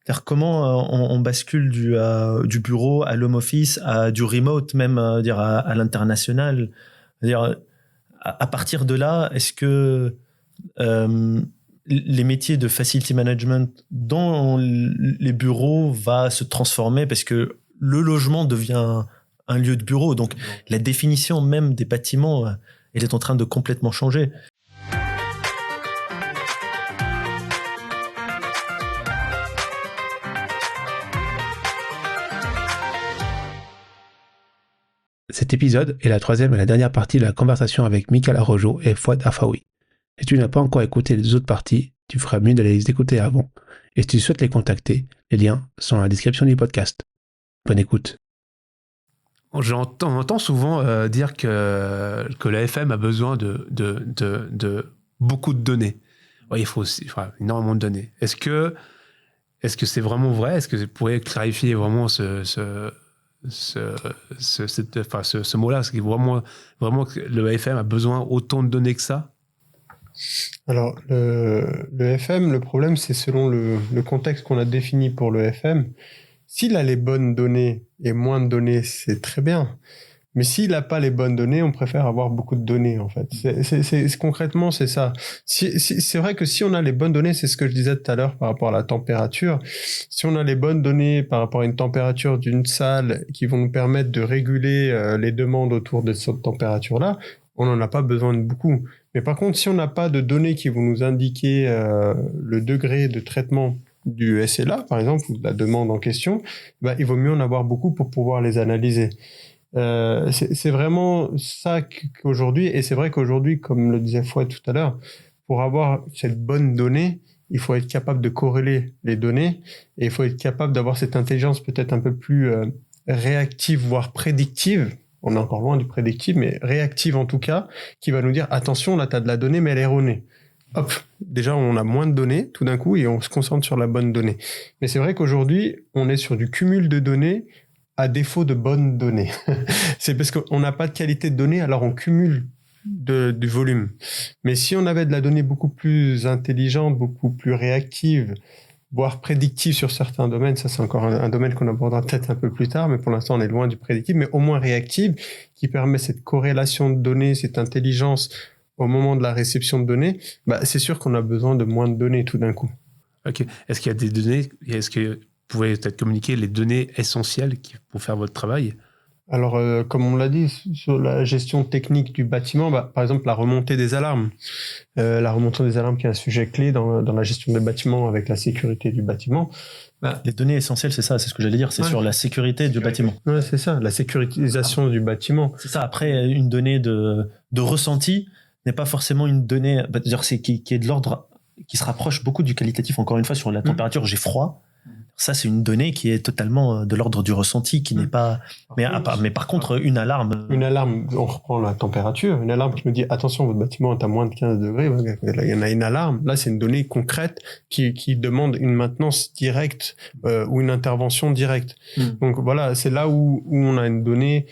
C'est-à-dire comment on bascule du bureau à l'home office, à du remote, même dire à l'international. C'est-à-dire, à partir de là, est-ce que les métiers de facility management dans les bureaux va se transformer parce que le logement devient un lieu de bureau. Donc, la définition même des bâtiments, elle est en train de complètement changer. Cet épisode est la troisième et la dernière partie de la conversation avec Michael Arrojo et Fouad Afaoui. Si tu n'as pas encore écouté les autres parties, tu feras mieux de les écouter avant. Et si tu souhaites les contacter, les liens sont dans la description du podcast. Bonne écoute. On entend souvent dire que l'AFM a besoin de beaucoup de données. Ouais, il faut aussi, énormément de données. Est-ce que c'est vraiment vrai? Est-ce que vous pourriez clarifier vraiment ce mot-là? Est-ce que vraiment que le FM a besoin autant de données que ça? Alors, le FM, le problème, c'est selon le contexte qu'on a défini pour le FM. S'il a les bonnes données et moins de données, c'est très bien. Mais s'il n'a pas les bonnes données, on préfère avoir beaucoup de données, en fait. Concrètement, c'est ça. C'est vrai que si on a les bonnes données, c'est ce que je disais tout à l'heure par rapport à la température. Si on a les bonnes données par rapport à une température d'une salle qui vont nous permettre de réguler les demandes autour de cette température-là, on n'en a pas besoin de beaucoup. Mais par contre, si on n'a pas de données qui vont nous indiquer le degré de traitement du SLA, par exemple, ou de la demande en question, il vaut mieux en avoir beaucoup pour pouvoir les analyser. C'est vraiment ça qu'aujourd'hui, et c'est vrai qu'aujourd'hui, comme le disait Fouad tout à l'heure, pour avoir cette bonne donnée, il faut être capable de corréler les données, et il faut être capable d'avoir cette intelligence peut-être un peu plus réactive, voire prédictive. On est encore loin du prédictif, mais réactive en tout cas, qui va nous dire, attention, là, tu as de la donnée, mais elle est erronée. Hop, déjà, on a moins de données, tout d'un coup, et on se concentre sur la bonne donnée. Mais c'est vrai qu'aujourd'hui, on est sur du cumul de données à défaut de bonnes données. C'est parce qu'on n'a pas de qualité de données, alors on cumule du volume. Mais si on avait de la donnée beaucoup plus intelligente, beaucoup plus réactive, voire prédictive sur certains domaines, ça c'est encore un domaine qu'on abordera peut-être un peu plus tard, mais pour l'instant on est loin du prédictif, mais au moins réactive, qui permet cette corrélation de données, cette intelligence au moment de la réception de données, c'est sûr qu'on a besoin de moins de données tout d'un coup. Ok. Est-ce qu'il y a des données, est-ce que vous pouvez peut-être communiquer les données essentielles pour faire votre travail? Alors, comme on l'a dit, sur la gestion technique du bâtiment, par exemple, la remontée des alarmes. La remontée des alarmes qui est un sujet clé dans la gestion des bâtiments avec la sécurité du bâtiment. Les données essentielles, c'est ça, c'est ce que j'allais dire, c'est sur la sécurité du bâtiment. Ouais, c'est ça, la sécurisation du bâtiment. C'est ça, après, une donnée de ressenti n'est pas forcément une donnée qui est de l'ordre, qui se rapproche beaucoup du qualitatif. Encore une fois, sur la température, j'ai froid. Ça, c'est une donnée qui est totalement de l'ordre du ressenti, qui n'est pas... Mais par contre, une alarme... Une alarme, on reprend la température, une alarme qui me dit « Attention, votre bâtiment est à moins de 15 degrés », il y en a une alarme. Là, c'est une donnée concrète qui demande une maintenance directe ou une intervention directe. Donc voilà, c'est là où on a une donnée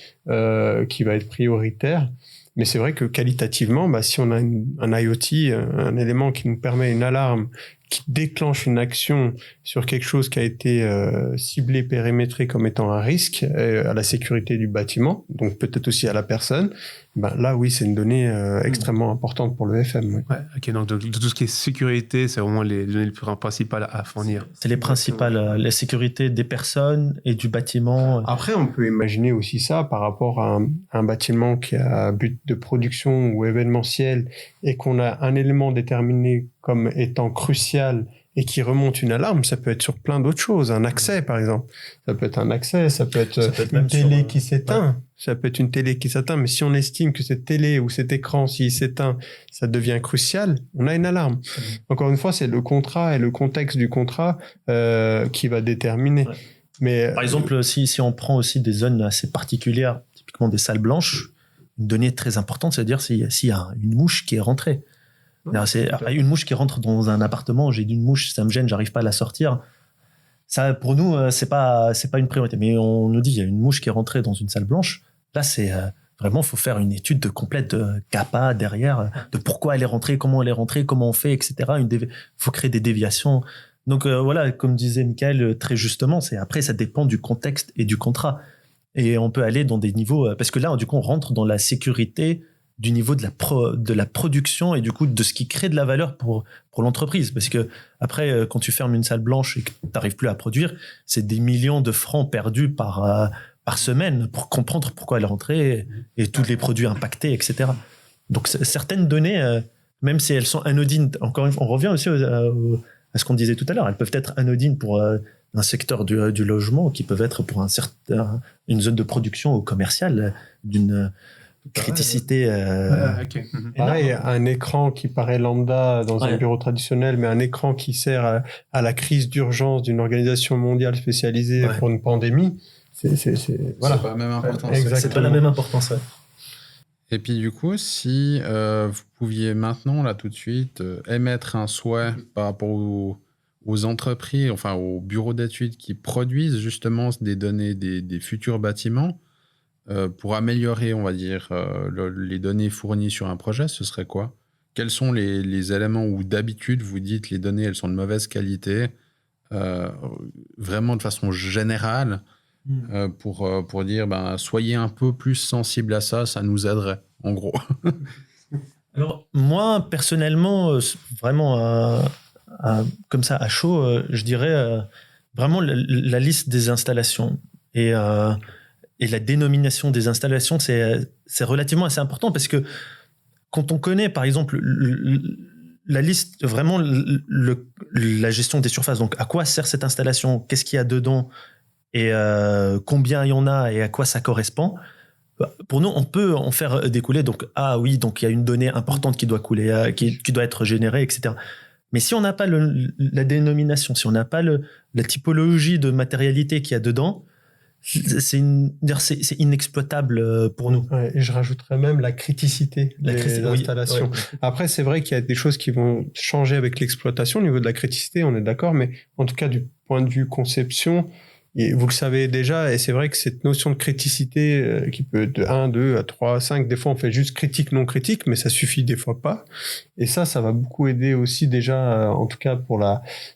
qui va être prioritaire. Mais c'est vrai que qualitativement, si on a un IoT, un élément qui nous permet une alarme qui déclenche une action sur quelque chose qui a été ciblé, périmétré comme étant un risque à la sécurité du bâtiment, donc peut-être aussi à la personne, là oui, c'est une donnée extrêmement importante pour le FM. Oui. Ouais, ok, donc de tout ce qui est sécurité, c'est vraiment les données les plus principales à fournir. C'est les principales, la sécurité des personnes et du bâtiment. Après, on peut imaginer aussi ça par rapport à un bâtiment qui a but de production ou événementiel et qu'on a un élément déterminé comme étant crucial et qui remonte une alarme, ça peut être sur plein d'autres choses. Un accès, par exemple. Ça peut être un accès, ça peut être une télé qui s'éteint. Ouais. Ça peut être une télé qui s'éteint, mais si on estime que cette télé ou cet écran, s'il s'éteint, ça devient crucial, on a une alarme. Encore une fois, c'est le contrat et le contexte du contrat qui va déterminer. Ouais. Mais, par exemple, si on prend aussi des zones assez particulières, typiquement des salles blanches, une donnée très importante, c'est-à-dire s'il y a une mouche qui est rentrée. C'est une mouche qui rentre dans un appartement, j'ai une mouche, ça me gêne, j'arrive pas à la sortir. Ça, pour nous, c'est pas une priorité. Mais on nous dit, il y a une mouche qui est rentrée dans une salle blanche. Là, c'est vraiment, faut faire une étude complète de CAPA derrière, de pourquoi elle est rentrée, comment elle est rentrée, comment on fait, etc. Faut créer des déviations. Donc voilà, comme disait Michael très justement, après ça dépend du contexte et du contrat. Et on peut aller dans des niveaux, parce que là, du coup, on rentre dans la sécurité du niveau de la production et du coup de ce qui crée de la valeur pour l'entreprise. Parce que après, quand tu fermes une salle blanche et que tu n'arrives plus à produire, c'est des millions de francs perdus par semaine pour comprendre pourquoi elle est rentrée et tous les produits impactés, etc. Donc certaines données, même si elles sont anodines, encore une fois, on revient aussi à ce qu'on disait tout à l'heure, elles peuvent être anodines pour un secteur du logement, qui peuvent être pour une zone de production ou commerciale d'une criticité. Okay. Pareil, un écran qui paraît lambda dans un bureau traditionnel, mais un écran qui sert à la crise d'urgence d'une organisation mondiale spécialisée pour une pandémie, c'est voilà. C'est pas la même importance. C'est pas la même importance, ouais. Et puis du coup, si vous pouviez maintenant, là tout de suite, émettre un souhait par rapport aux entreprises, enfin aux bureaux d'études qui produisent justement des données des futurs bâtiments, pour améliorer, on va dire, les données fournies sur un projet, ce serait quoi ? Quels sont les éléments où d'habitude vous dites les données elles sont de mauvaise qualité, vraiment de façon générale, pour dire soyez un peu plus sensible à ça, ça nous aiderait, en gros. Alors moi personnellement, vraiment comme ça à chaud, je dirais vraiment la liste des installations et la dénomination des installations, c'est relativement assez important parce que quand on connaît par exemple la liste, vraiment la gestion des surfaces, donc à quoi sert cette installation, qu'est-ce qu'il y a dedans et combien il y en a et à quoi ça correspond, pour nous on peut en faire découler donc oui, donc il y a une donnée importante qui doit couler, qui doit être générée, etc. Mais si on n'a pas la dénomination, si on n'a pas la typologie de matérialité qu'il y a dedans, c'est inexploitable pour nous. Ouais, et je rajouterais même la criticité des installations. Oui. Après, c'est vrai qu'il y a des choses qui vont changer avec l'exploitation au niveau de la criticité, on est d'accord, mais en tout cas, du point de vue conception, et vous le savez déjà, et c'est vrai que cette notion de criticité qui peut être de 1, 2 à 3, 5, des fois on fait juste critique, non critique, mais ça suffit des fois pas. Et ça va beaucoup aider aussi déjà, en tout cas pour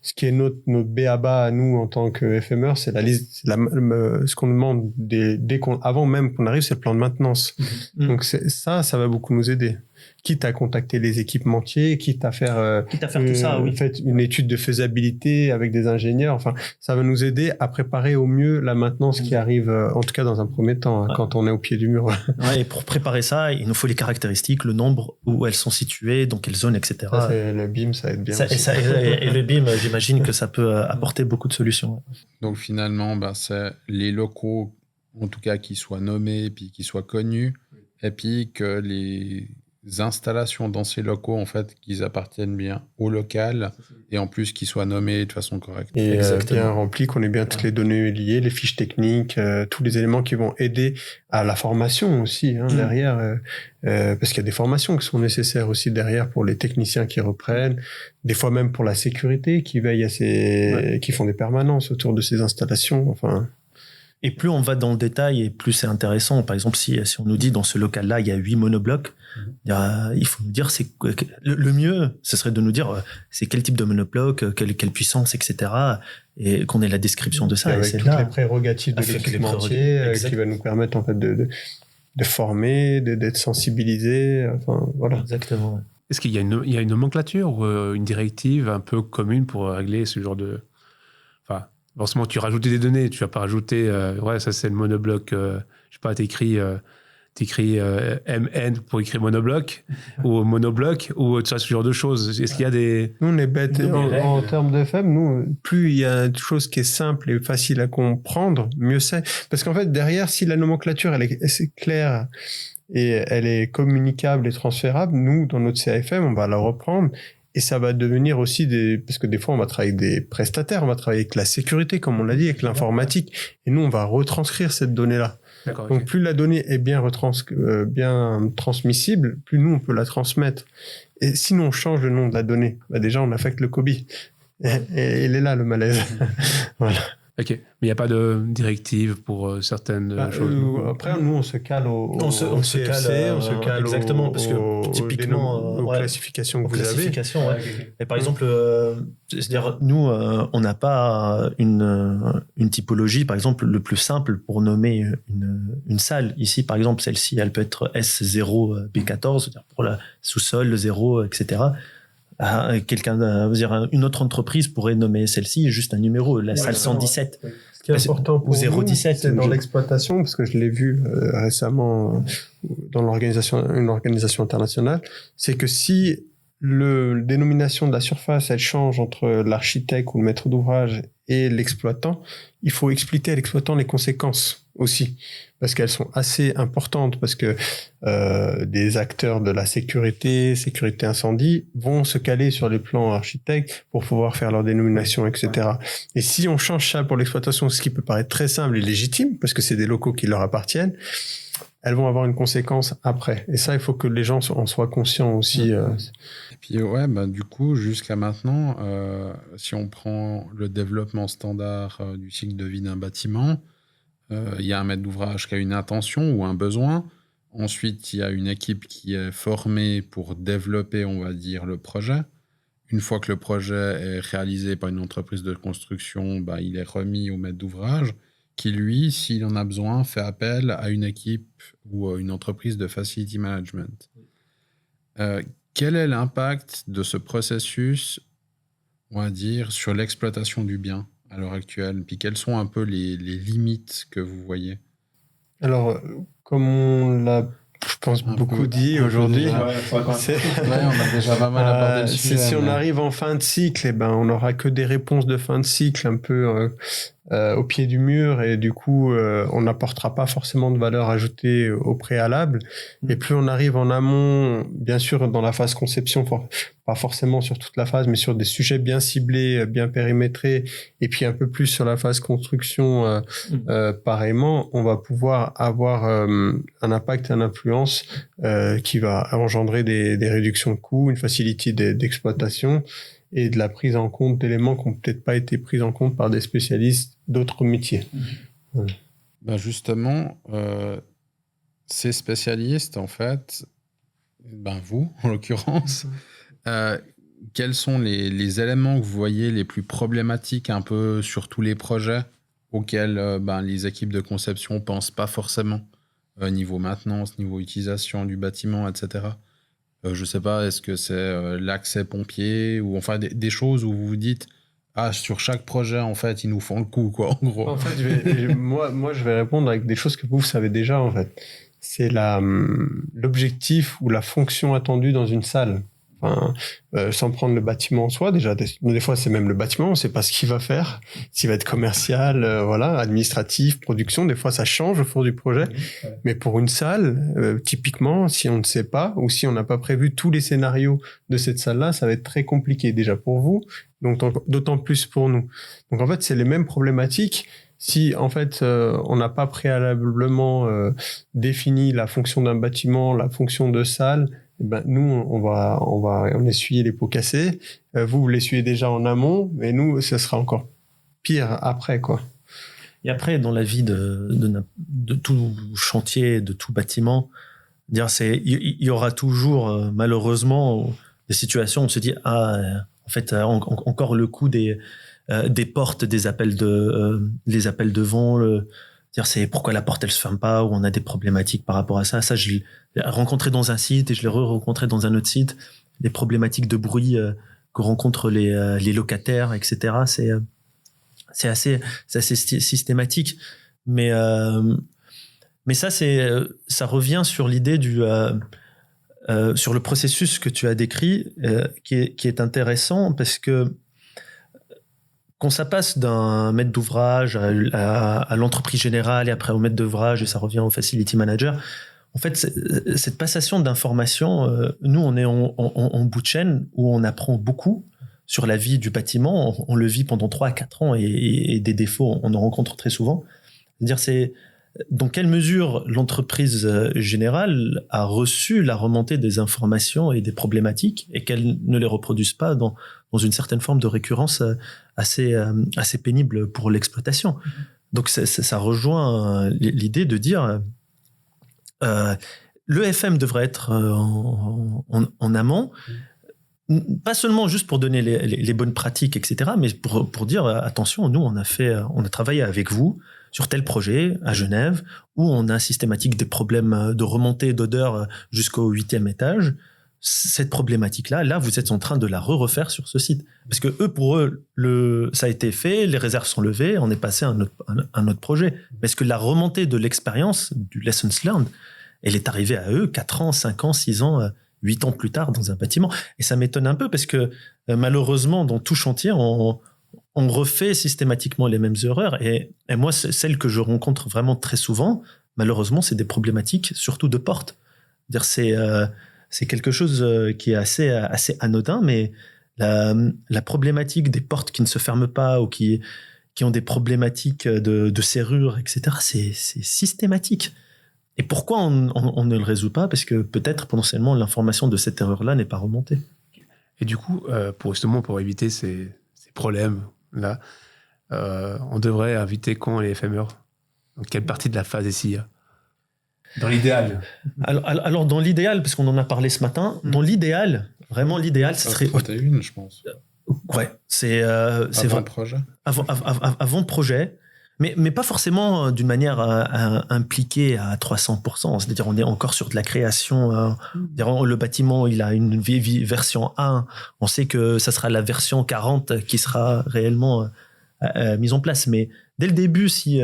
ce qui est notre b.a.-ba à nous en tant que FMR, c'est la liste, ce qu'on demande avant même qu'on arrive, c'est le plan de maintenance. Donc ça va beaucoup nous aider. Quitte à contacter les équipementiers, quitte à faire tout ça, oui. Fait une étude de faisabilité avec des ingénieurs. Enfin, ça va nous aider à préparer au mieux la maintenance qui arrive, en tout cas dans un premier temps, quand on est au pied du mur. Ouais, et pour préparer ça, il nous faut les caractéristiques, le nombre où elles sont situées, dans quelle zone, etc. Ça, le BIM, ça aide bien. Et le BIM, j'imagine que ça peut apporter beaucoup de solutions. Donc finalement, c'est les locaux, en tout cas, qui soient nommés, puis qui soient connus, et puis que les installations dans ces locaux, en fait, qu'ils appartiennent bien au local et en plus qu'ils soient nommés de façon correcte. Et bien rempli, qu'on ait bien toutes les données liées, les fiches techniques, tous les éléments qui vont aider à la formation aussi, derrière, parce qu'il y a des formations qui sont nécessaires aussi derrière pour les techniciens qui reprennent, des fois même pour la sécurité, qui veillent qui font des permanences autour de ces installations, enfin... Et plus on va dans le détail et plus c'est intéressant. Par exemple, si on nous dit dans ce local-là, il y a 8 monoblocs, il faut nous dire, le mieux, ce serait de nous dire c'est quel type de monobloc, quelle puissance, etc. Et qu'on ait la description de ça. Et avec toutes les prérogatives de l'équipementier qui va nous permettre en fait de former, d'être sensibilisé. Enfin, voilà. Exactement. Ouais. Est-ce qu'il y a une nomenclature ou une directive un peu commune pour régler ce genre de... Enfin, forcément, tu rajoutes des données, tu vas pas rajouter, ça c'est le monobloc, je sais pas, t'écris MN pour écrire monobloc, ou monobloc, ou ce genre de choses. Est-ce qu'il y a des... Nous, on est bêtes. En termes de FM, nous, plus il y a une chose qui est simple et facile à comprendre, mieux c'est. Parce qu'en fait, derrière, si la nomenclature, elle est claire et elle est communicable et transférable, nous, dans notre CAFM, on va la reprendre. Et ça va devenir aussi parce que des fois, on va travailler avec des prestataires, on va travailler avec la sécurité, comme on l'a dit, avec l'informatique. Et nous, on va retranscrire cette donnée-là. D'accord, donc, plus la donnée est bien transmissible, plus nous, on peut la transmettre. Et si nous, on change le nom de la donnée, déjà, on affecte le COBI. Et il est là, le malaise. Voilà. Ok, mais il n'y a pas de directive pour certaines choses. Après, nous, on se cale au On se CFC, cale, on se cale exactement, parce que typiquement, aux ouais, classifications que aux vous classifications, avez. ouais. Et par exemple, c'est-à-dire nous, on n'a pas une typologie, par exemple, le plus simple pour nommer une salle. Ici, par exemple, celle-ci, elle peut être S0 B14, c'est-à-dire pour la sous-sol, le 0, etc. Une autre entreprise pourrait nommer celle-ci juste un numéro, la salle 117. Ce qui est important pour nous, 017, c'est dans l'exploitation, parce que je l'ai vu récemment dans une organisation internationale, c'est que si la dénomination de la surface, elle change entre l'architecte ou le maître d'ouvrage et l'exploitant, il faut expliquer à l'exploitant les conséquences aussi, parce qu'elles sont assez importantes, parce que des acteurs de la sécurité incendie, vont se caler sur les plans architectes pour pouvoir faire leur dénomination, etc. Et si on change ça pour l'exploitation, ce qui peut paraître très simple et légitime, parce que c'est des locaux qui leur appartiennent, elles vont avoir une conséquence après. Et ça, il faut que les gens en soient conscients aussi. Et puis, ouais, bah, du coup, jusqu'à maintenant, si on prend le développement standard du cycle de vie d'un bâtiment, il y a un maître d'ouvrage qui a une intention ou un besoin. Ensuite, il y a une équipe qui est formée pour développer, on va dire, le projet. Une fois que le projet est réalisé par une entreprise de construction, bah, il est remis au maître d'ouvrage qui, lui, s'il en a besoin, fait appel à une équipe ou à une entreprise de facility management. Quel est l'impact de ce processus, on va dire, sur l'exploitation du bien à l'heure actuelle? Puis quelles sont un peu les limites que vous voyez? Alors, comme on l'a, je pense, beaucoup dit aujourd'hui, on a déjà pas mal abordé le sujet. Si on arrive en fin de cycle, eh ben, on n'aura que des réponses de fin de cycle un peu au pied du mur, et du coup, on n'apportera pas forcément de valeur ajoutée au préalable. Et plus on arrive en amont, bien sûr, dans la phase conception, pas forcément sur toute la phase, mais sur des sujets bien ciblés, bien périmétrés, et puis un peu plus sur la phase construction, pareillement, on va pouvoir avoir un impact, une influence qui va engendrer des réductions de coûts, une facilité d'exploitation, et de la prise en compte d'éléments qui n'ont peut-être pas été pris en compte par des spécialistes d'autres métiers. Ouais. Ben justement, ces spécialistes, en fait, ben vous, en l'occurrence, quels sont les éléments que vous voyez les plus problématiques un peu sur tous les projets auxquels ben, les équipes de conception ne pensent pas forcément, niveau maintenance, niveau utilisation du bâtiment, etc. Je ne sais pas, est-ce que c'est l'accès pompier ou enfin des choses où vous vous dites sur chaque projet, en fait, ils nous font le coup, quoi, en gros. En fait, moi, je vais répondre avec des choses que vous savez déjà, en fait. C'est l'objectif ou la fonction attendue dans une salle. Enfin, sans prendre le bâtiment en soi, déjà, des fois, c'est même le bâtiment, on ne sait pas ce qu'il va faire, s'il va être commercial, voilà, administratif, production, des fois, ça change au cours du projet. Mais pour une salle, typiquement, si on ne sait pas, ou si on n'a pas prévu tous les scénarios de cette salle-là, ça va être très compliqué, déjà pour vous, donc d'autant plus pour nous. Donc, en fait, c'est les mêmes problématiques. Si, en fait, on n'a pas préalablement défini la fonction d'un bâtiment, la fonction de salle, eh ben, nous, on va essuyer les pots cassés. Vous l'essuyez déjà en amont, mais nous, ce sera encore pire après, quoi. Et après, dans la vie de tout chantier, de tout bâtiment, il y aura toujours, malheureusement, des situations où on se dit, en fait, encore le coup des portes, les appels de vent, c'est pourquoi la porte elle se ferme pas, ou on a des problématiques par rapport à ça. Ça, je l'ai rencontré dans un site et je l'ai rencontré dans un autre site. Les problématiques de bruit que rencontrent les locataires, etc. C'est assez systématique. Mais ça revient sur l'idée sur le processus que tu as décrit, qui est intéressant parce que quand ça passe d'un maître d'ouvrage à l'entreprise générale et après au maître d'ouvrage et ça revient au facility manager, en fait, cette passation d'informations, nous, on est en bout de chaîne où on apprend beaucoup sur la vie du bâtiment. On le vit pendant 3 à 4 ans et des défauts, on en rencontre très souvent. C'est-à-dire, dans quelle mesure l'entreprise générale a reçu la remontée des informations et des problématiques et qu'elle ne les reproduise pas dans une certaine forme de récurrence assez pénible pour l'exploitation. Donc ça rejoint l'idée de dire le FM devrait être en amont, pas seulement juste pour donner les bonnes pratiques, etc., mais pour dire attention, nous on a travaillé avec vous sur tel projet à Genève où on a systématique des problèmes de remontée d'odeur jusqu'au 8e étage. Cette problématique-là, vous êtes en train de la refaire sur ce site. Parce que pour eux, ça a été fait, les réserves sont levées, on est passé à un autre projet. Mais est-ce que la remontée de l'expérience, du lessons learned, elle est arrivée à eux 4 ans, 5 ans, 6 ans, 8 ans plus tard dans un bâtiment? Et ça m'étonne un peu parce que malheureusement, dans tout chantier, on refait systématiquement les mêmes erreurs. Et moi, celles que je rencontre vraiment très souvent, malheureusement, c'est des problématiques, surtout de portes. C'est quelque chose qui est assez anodin, mais la problématique des portes qui ne se ferment pas ou qui ont des problématiques de serrure, etc., c'est systématique. Et pourquoi on ne le résout pas? Parce que peut-être potentiellement l'information de cette erreur-là n'est pas remontée. Et du coup, pour éviter ces problèmes-là, on devrait inviter quand les FMR? Dans quelle partie de la phase ici? Dans l'idéal. Alors, dans l'idéal, parce qu'on en a parlé ce matin, dans l'idéal, vraiment l'idéal, ce serait... Protéine, je pense. Ouais, c'est avant projet. Avant projet, mais pas forcément d'une manière impliquée à 300%. C'est-à-dire, on est encore sur de la création. Le bâtiment, il a une version 1. On sait que ça sera la version 40 qui sera réellement mise en place. Mais dès le début, si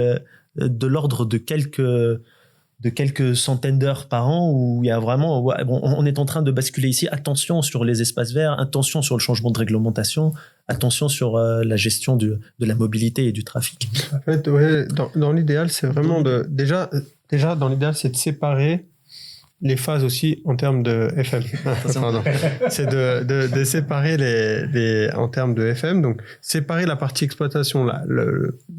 de l'ordre de quelques centaines d'heures par an où il y a vraiment, on est en train de basculer ici. Attention sur les espaces verts, attention sur le changement de réglementation, attention sur la gestion de la mobilité et du trafic. En fait, ouais, dans l'idéal, c'est vraiment déjà dans l'idéal, c'est de séparer les phases aussi en termes de FM. Pardon. C'est de séparer en termes de FM. Donc, séparer la partie exploitation,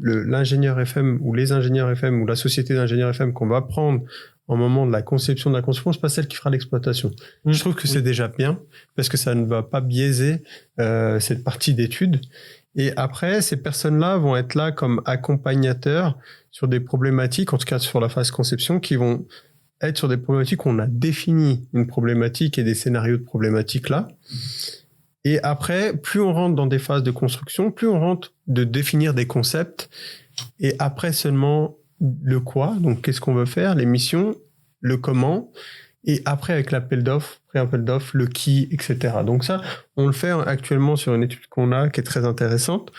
l'ingénieur FM ou les ingénieurs FM ou la société d'ingénieurs FM qu'on va prendre au moment de la conception de la construction, c'est pas celle qui fera l'exploitation. Je trouve que c'est déjà bien parce que ça ne va pas biaiser cette partie d'études. Et après, ces personnes-là vont être là comme accompagnateurs sur des problématiques, en tout cas sur la phase conception, qui vont être sur des problématiques où on a défini une problématique et des scénarios de problématiques là. Et après, plus on rentre dans des phases de construction, plus on rentre de définir des concepts. Et après seulement le quoi, donc qu'est-ce qu'on veut faire, les missions, le comment. Et après, avec l'appel d'offres, pré-appel d'offres, le qui, etc. Donc ça, on le fait actuellement sur une étude qu'on a qui est très intéressante.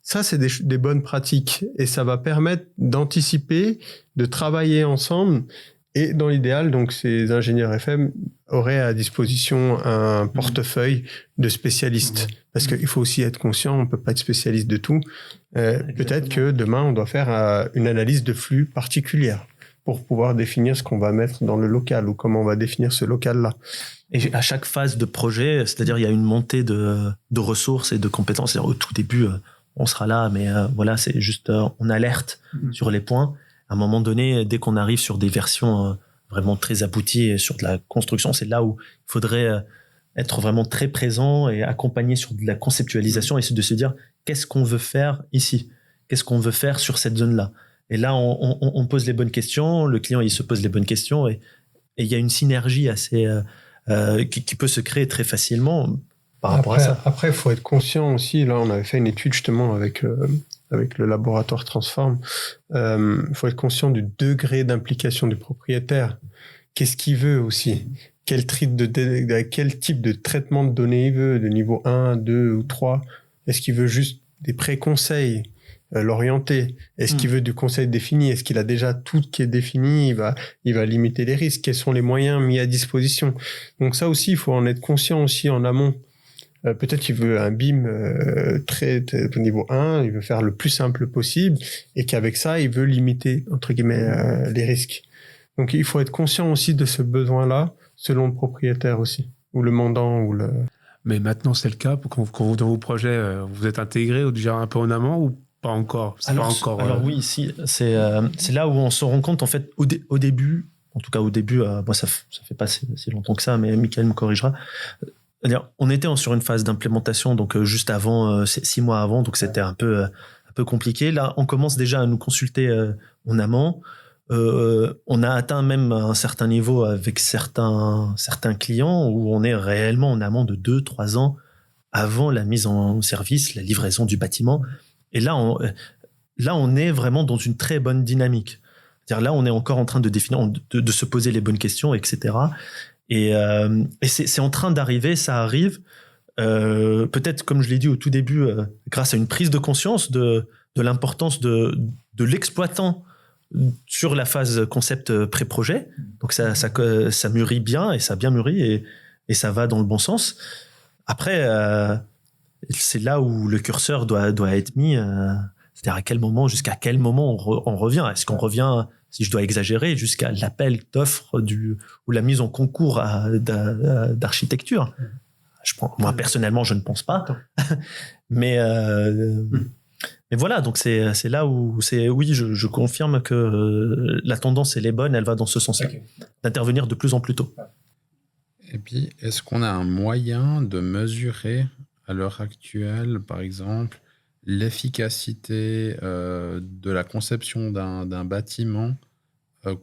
Ça, c'est des bonnes pratiques. Et ça va permettre d'anticiper, de travailler ensemble. Et dans l'idéal, donc, ces ingénieurs FM auraient à disposition un portefeuille de spécialistes. Parce qu'il faut aussi être conscient, on peut pas être spécialiste de tout. Peut-être que demain, on doit faire une analyse de flux particulière pour pouvoir définir ce qu'on va mettre dans le local ou comment on va définir ce local-là. Et à chaque phase de projet, c'est-à-dire il y a une montée de ressources et de compétences. C'est-à-dire, au tout début, on sera là, mais voilà, c'est juste on alerte sur les points. À un moment donné, dès qu'on arrive sur des versions vraiment très abouties et sur de la construction, c'est là où il faudrait être vraiment très présent et accompagner sur de la conceptualisation et de se dire qu'est-ce qu'on veut faire ici, qu'est-ce qu'on veut faire sur cette zone-là. Et là, on pose les bonnes questions, le client il se pose les bonnes questions et il y a une synergie assez qui peut se créer très facilement par rapport à ça. Après, il faut être conscient aussi. Là, on avait fait une étude justement avec le laboratoire Transform. Faut être conscient du degré d'implication du propriétaire. Qu'est-ce qu'il veut aussi? Quel type de traitement de données il veut? De niveau 1, 2 ou 3? Est-ce qu'il veut juste des pré-conseils? L'orienter? Est-ce qu'il veut du conseil défini? Est-ce qu'il a déjà tout qui est défini? Il va limiter les risques. Quels sont les moyens mis à disposition? Donc ça aussi, il faut en être conscient aussi en amont. Peut-être qu'il veut un BIM très niveau 1, il veut faire le plus simple possible et qu'avec ça, il veut limiter, entre guillemets, les risques. Donc, il faut être conscient aussi de ce besoin-là, selon le propriétaire aussi, ou le mandant, ou le... Mais maintenant, c'est le cas, quand vous, dans vos projets, vous êtes intégré ou déjà un peu en amont ou Pas encore. Alors oui, si, c'est là où on se rend compte, en fait, au début, en tout cas au début, moi ça fait pas si longtemps que ça, mais Michael me corrigera. C'est-à-dire, on était sur une phase d'implémentation, donc juste avant, 6 mois avant, donc c'était un peu compliqué. Là, on commence déjà à nous consulter en amont. On a atteint même un certain niveau avec certains clients où on est réellement en amont de 2-3 ans avant la mise en service, la livraison du bâtiment. Et là, on est vraiment dans une très bonne dynamique. C'est-à-dire là, on est encore en train de définir, de se poser les bonnes questions, etc. Et c'est en train d'arriver, ça arrive. Peut-être, comme je l'ai dit au tout début, grâce à une prise de conscience de l'importance de l'exploitant sur la phase concept pré-projet. Donc ça mûrit bien, et ça a bien mûri, et ça va dans le bon sens. Après, c'est là où le curseur doit être mis. C'est-à-dire à quel moment, jusqu'à quel moment on revient. Est-ce qu'on revient, si je dois exagérer, jusqu'à l'appel d'offres ou la mise en concours d'architecture? Moi, personnellement, je ne pense pas. Mais voilà, donc c'est là où oui, je confirme que la tendance, elle est bonne, elle va dans ce sens-là, d'intervenir de plus en plus tôt. Et puis, est-ce qu'on a un moyen de mesurer à l'heure actuelle, par exemple, l'efficacité de la conception d'un bâtiment par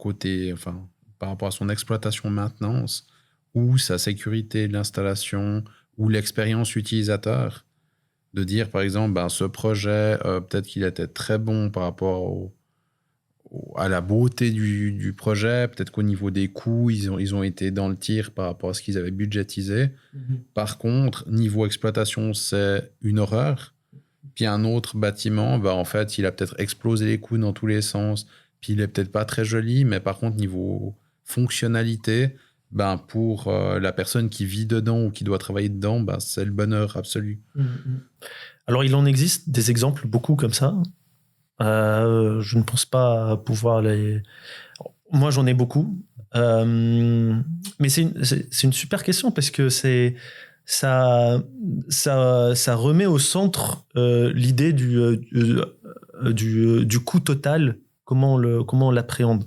rapport à son exploitation-maintenance, ou sa sécurité de l'installation, ou l'expérience utilisateur? De dire, par exemple, ce projet, peut-être qu'il était très bon par rapport à la beauté du projet, peut-être qu'au niveau des coûts, ils ont été dans le tir par rapport à ce qu'ils avaient budgétisé. Par contre, niveau exploitation, c'est une horreur. Puis un autre bâtiment, en fait, il a peut-être explosé les coûts dans tous les sens, puis il est peut-être pas très joli, mais par contre, niveau fonctionnalité, pour la personne qui vit dedans ou qui doit travailler dedans, c'est le bonheur absolu. Alors, il en existe des exemples, beaucoup comme ça. Je ne pense pas pouvoir les... Moi, j'en ai beaucoup. Mais c'est une super question, parce que ça remet au centre l'idée du coût total, comment on l'appréhende.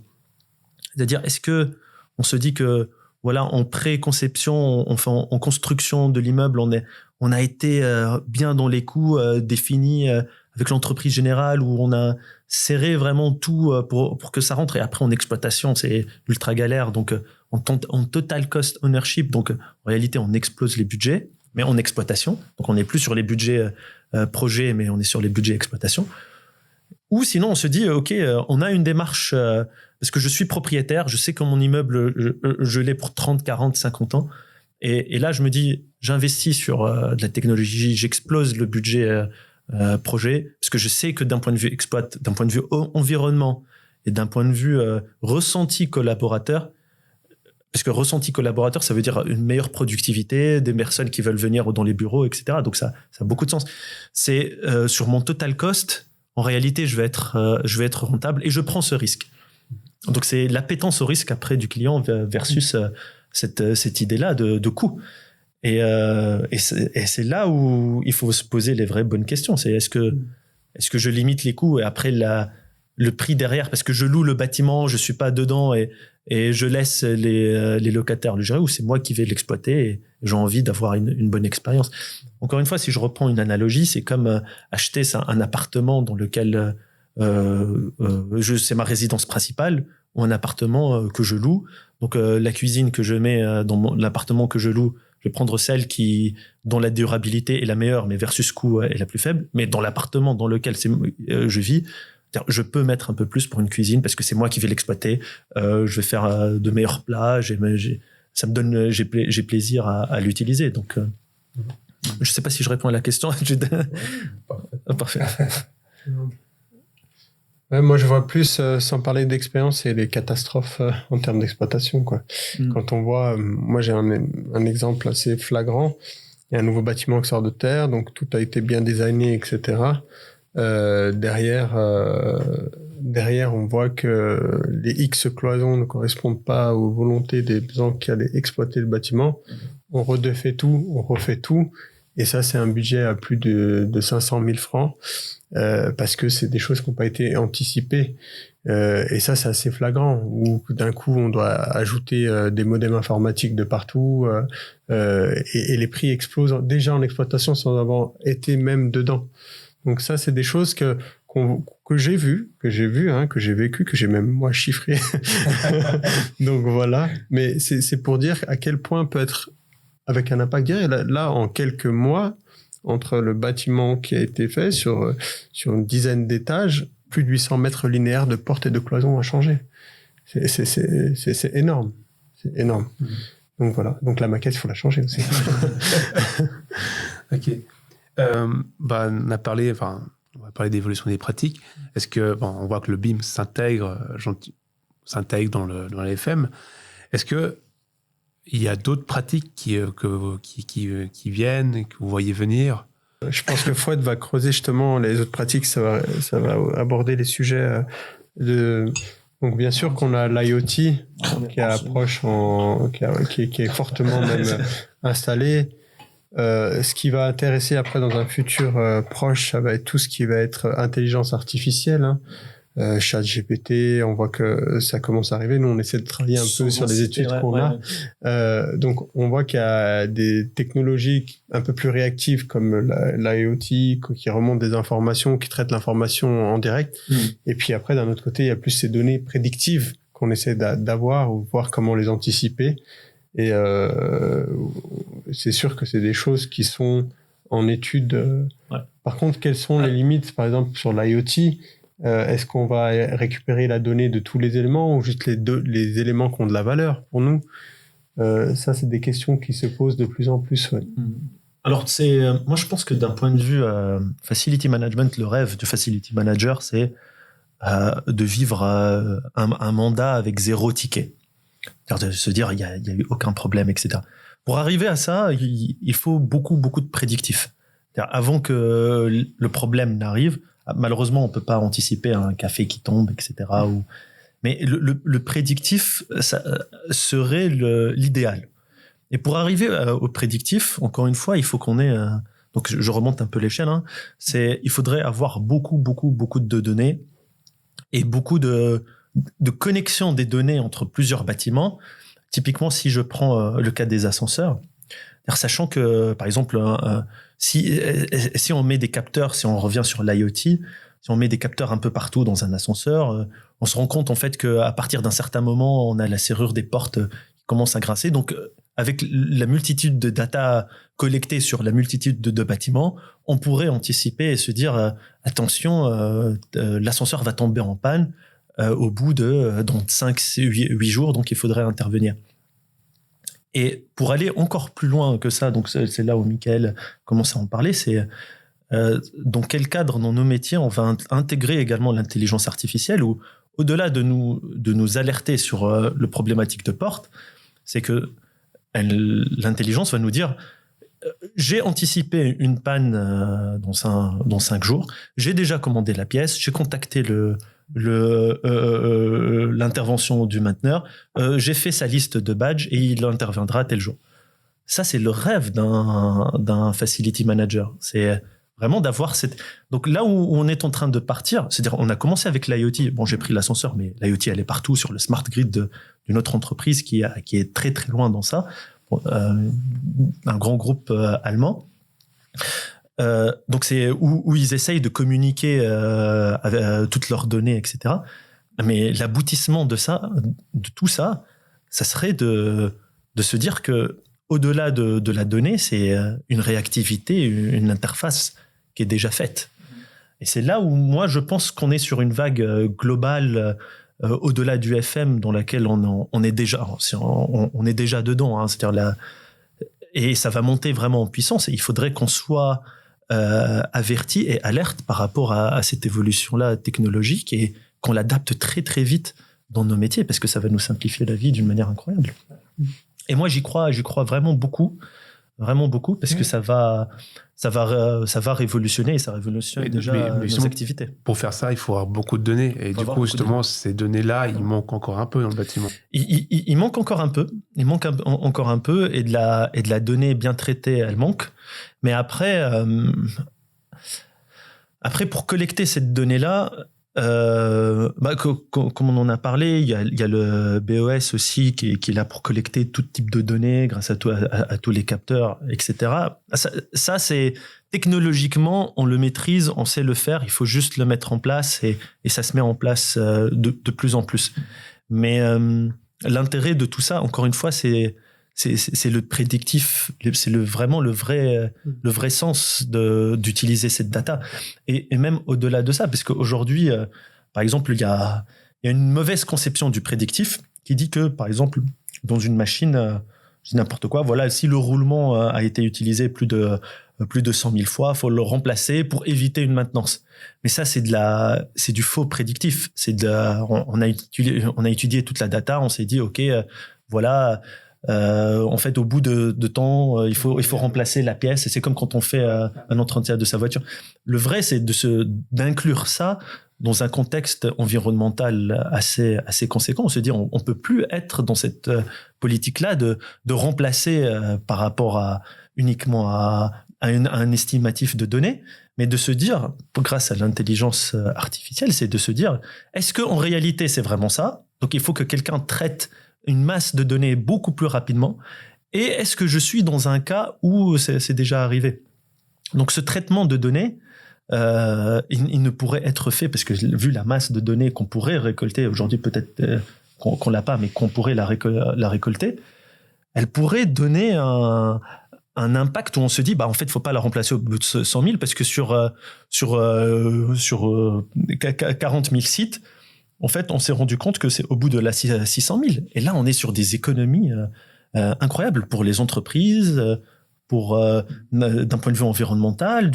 C'est-à-dire, est-ce que on se dit que voilà, en pré-conception, en construction de l'immeuble, on a été bien dans les coûts définis avec l'entreprise générale, où on a serré vraiment tout pour que ça rentre, et après en exploitation, c'est ultra galère. Donc en total cost ownership, donc en réalité on explose les budgets, mais en exploitation, donc on n'est plus sur les budgets projets, mais on est sur les budgets exploitation. Ou sinon on se dit ok, on a une démarche parce que je suis propriétaire, je sais que mon immeuble je l'ai pour 30, 40, 50 ans, et là je me dis j'investis sur de la technologie, j'explose le budget projet, parce que je sais que d'un point de vue d'un point de vue environnement, et d'un point de vue ressenti collaborateur, parce que ressenti collaborateur, ça veut dire une meilleure productivité, des personnes qui veulent venir dans les bureaux, etc. Donc ça a beaucoup de sens. C'est sur mon total cost, en réalité, je vais être rentable, et je prends ce risque. Donc c'est l'appétence au risque après du client versus cette idée-là de coût. Et c'est là où il faut se poser les vraies bonnes questions. C'est est-ce que je limite les coûts, et après le prix derrière, parce que je loue le bâtiment, je suis pas dedans, et je laisse les locataires le gérer, ou c'est moi qui vais l'exploiter et j'ai envie d'avoir une bonne expérience. Encore une fois, si je reprends une analogie, c'est comme acheter un appartement dans lequel c'est ma résidence principale, ou un appartement que je loue. Donc la cuisine que je mets dans l'appartement que je loue, je vais prendre celle dont la durabilité est la meilleure, mais versus coût est la plus faible. Mais dans l'appartement dans lequel je vis, je peux mettre un peu plus pour une cuisine, parce que c'est moi qui vais l'exploiter. Je vais faire de meilleurs plats. J'ai plaisir à l'utiliser. Donc, je sais pas si je réponds à la question. Parfait. Ouais, moi, je vois plus, sans parler d'expérience, c'est les catastrophes en termes d'exploitation, quoi. Quand on voit, moi, j'ai un exemple assez flagrant. Il y a un nouveau bâtiment qui sort de terre, donc tout a été bien designé, etc. Derrière, on voit que les X cloisons ne correspondent pas aux volontés des gens qui allaient exploiter le bâtiment. On redéfait tout, on refait tout. Et ça, c'est un budget à plus de 500 000 francs, parce que c'est des choses qui n'ont pas été anticipées. Et ça, c'est assez flagrant, où d'un coup, on doit ajouter des modems informatiques de partout, et les prix explosent déjà en exploitation sans avoir été même dedans. Donc ça, c'est des choses que j'ai vues, que j'ai vécu, que j'ai même moi chiffré. Donc voilà. Mais c'est pour dire à quel point peut être avec un impact direct. Là, en quelques mois, entre le bâtiment qui a été fait sur une dizaine d'étages, plus de 800 mètres linéaires de portes et de cloisons à changer. C'est énorme. C'est énorme. Donc voilà. Donc la maquette, il faut la changer aussi. Ok. On va parler d'évolution des pratiques. Est-ce que, on voit que le BIM s'intègre dans le FM. Est-ce que il y a d'autres pratiques qui viennent, que vous voyez venir? Je pense que Fouad va creuser justement les autres pratiques. Ça va aborder les sujets donc bien sûr qu'on a l'IoT qui est fortement même installé. Ce qui va intéresser après dans un futur proche, ça va être tout ce qui va être intelligence artificielle, ChatGPT, on voit que ça commence à arriver. Nous, on essaie de travailler un peu sur les études qu'on a. Donc, on voit qu'il y a des technologies un peu plus réactives comme l'IoT qui remonte des informations, qui traite l'information en direct. Et puis après, d'un autre côté, il y a plus ces données prédictives qu'on essaie d'avoir ou voir comment les anticiper. Et c'est sûr que c'est des choses qui sont en étude. Par contre, quelles sont les limites, par exemple, sur l'IoT? Est-ce qu'on va récupérer la donnée de tous les éléments ou juste les éléments qui ont de la valeur pour nous? Ça, c'est des questions qui se posent de plus en plus. Alors, moi, je pense que d'un point de vue facility management, le rêve du facility manager, c'est de vivre un mandat avec 0 ticket. C'est-à-dire de se dire, il n'y a eu aucun problème, etc. Pour arriver à ça, il faut beaucoup, beaucoup de prédictifs. C'est-à-dire, avant que le problème n'arrive, malheureusement, on ne peut pas anticiper un café qui tombe, etc. Mais le prédictif, ça serait l'idéal. Et pour arriver au prédictif, encore une fois, il faut qu'on ait... donc, je remonte un peu l'échelle. Il faudrait avoir beaucoup, beaucoup, beaucoup de données et beaucoup de connexion des données entre plusieurs bâtiments. Typiquement, si je prends le cas des ascenseurs, sachant que, par exemple, si on met des capteurs, si on revient sur l'IoT, si on met des capteurs un peu partout dans un ascenseur, on se rend compte en fait qu'à partir d'un certain moment, on a la serrure des portes qui commence à grincer. Donc, avec la multitude de data collectées sur la multitude de bâtiments, on pourrait anticiper et se dire attention, l'ascenseur va tomber en panne au bout dans 5-8 jours, donc il faudrait intervenir. Et pour aller encore plus loin que ça, donc c'est là où Michael commence à en parler, c'est dans quel cadre dans nos métiers on va intégrer également l'intelligence artificielle, où au-delà de nous alerter sur le problématique de porte, c'est que l'intelligence va nous dire j'ai anticipé une panne dans 5 jours, j'ai déjà commandé la pièce, j'ai contacté l'intervention du mainteneur, j'ai fait sa liste de badges et il interviendra tel jour. Ça, c'est le rêve d'un facility manager. C'est vraiment d'avoir cette... Donc là où on est en train de partir, c'est-à-dire on a commencé avec l'IoT. Bon, j'ai pris l'ascenseur, mais l'IoT, elle est partout sur le smart grid d'une autre entreprise qui est très très loin dans ça, un grand groupe allemand. Donc c'est où ils essayent de communiquer toutes leurs données, etc. Mais l'aboutissement de tout ça, ça serait de se dire que au-delà de la donnée, c'est une réactivité, une interface qui est déjà faite. Et c'est là où moi je pense qu'on est sur une vague globale au-delà du FM dans laquelle on est déjà, on est déjà dedans. C'est-à-dire et ça va monter vraiment en puissance. Et il faudrait qu'on soit averti et alerte par rapport à cette évolution-là technologique et qu'on l'adapte très très vite dans nos métiers parce que ça va nous simplifier la vie d'une manière incroyable. Et moi j'y crois vraiment beaucoup vraiment beaucoup parce que ça va révolutionner et ça révolutionne déjà nos activités. Pour faire ça, il faut avoir beaucoup de données. Et du coup, justement, ces données-là, il manque encore un peu dans le bâtiment. Il manque encore un peu. Il manque encore un peu et de la donnée bien traitée, elle manque. Mais après, pour collecter cette donnée-là, comme on en a parlé, il y a le BOS aussi qui est là pour collecter tout type de données grâce à tous les capteurs, etc. Ça, c'est technologiquement, on le maîtrise, on sait le faire, il faut juste le mettre en place et ça se met en place de plus en plus. Mais l'intérêt de tout ça, encore une fois, c'est le prédictif, c'est vraiment le vrai sens d'utiliser cette data. Et même au-delà de ça, parce qu'aujourd'hui, par exemple, il y a une mauvaise conception du prédictif qui dit que, par exemple, dans une machine, je dis n'importe quoi, voilà, si le roulement a été utilisé plus de 100 000 fois, il faut le remplacer pour éviter une maintenance. Mais ça, c'est du faux prédictif. On a étudié toute la data, on s'est dit, OK, voilà, en fait, au bout de temps, il faut remplacer la pièce. Et c'est comme quand on fait un entretien de sa voiture. Le vrai, c'est d'inclure ça dans un contexte environnemental assez conséquent. On se dit, on peut plus être dans cette politique-là de remplacer par rapport uniquement à un estimatif de données, mais de se dire, grâce à l'intelligence artificielle, c'est de se dire, est-ce qu'en réalité, c'est vraiment ça? Donc, il faut que quelqu'un traite une masse de données beaucoup plus rapidement. Et est-ce que je suis dans un cas où c'est déjà arrivé? Donc, ce traitement de données, il ne pourrait être fait, parce que vu la masse de données qu'on pourrait récolter, aujourd'hui peut-être qu'on l'a pas, mais qu'on pourrait la récolter, elle pourrait donner un impact où on se dit, en fait, il ne faut pas la remplacer au bout de 100 000, parce que sur 40 000 sites, en fait, on s'est rendu compte que c'est au bout de la 600 000. Et là, on est sur des économies incroyables pour les entreprises, d'un point de vue environnemental,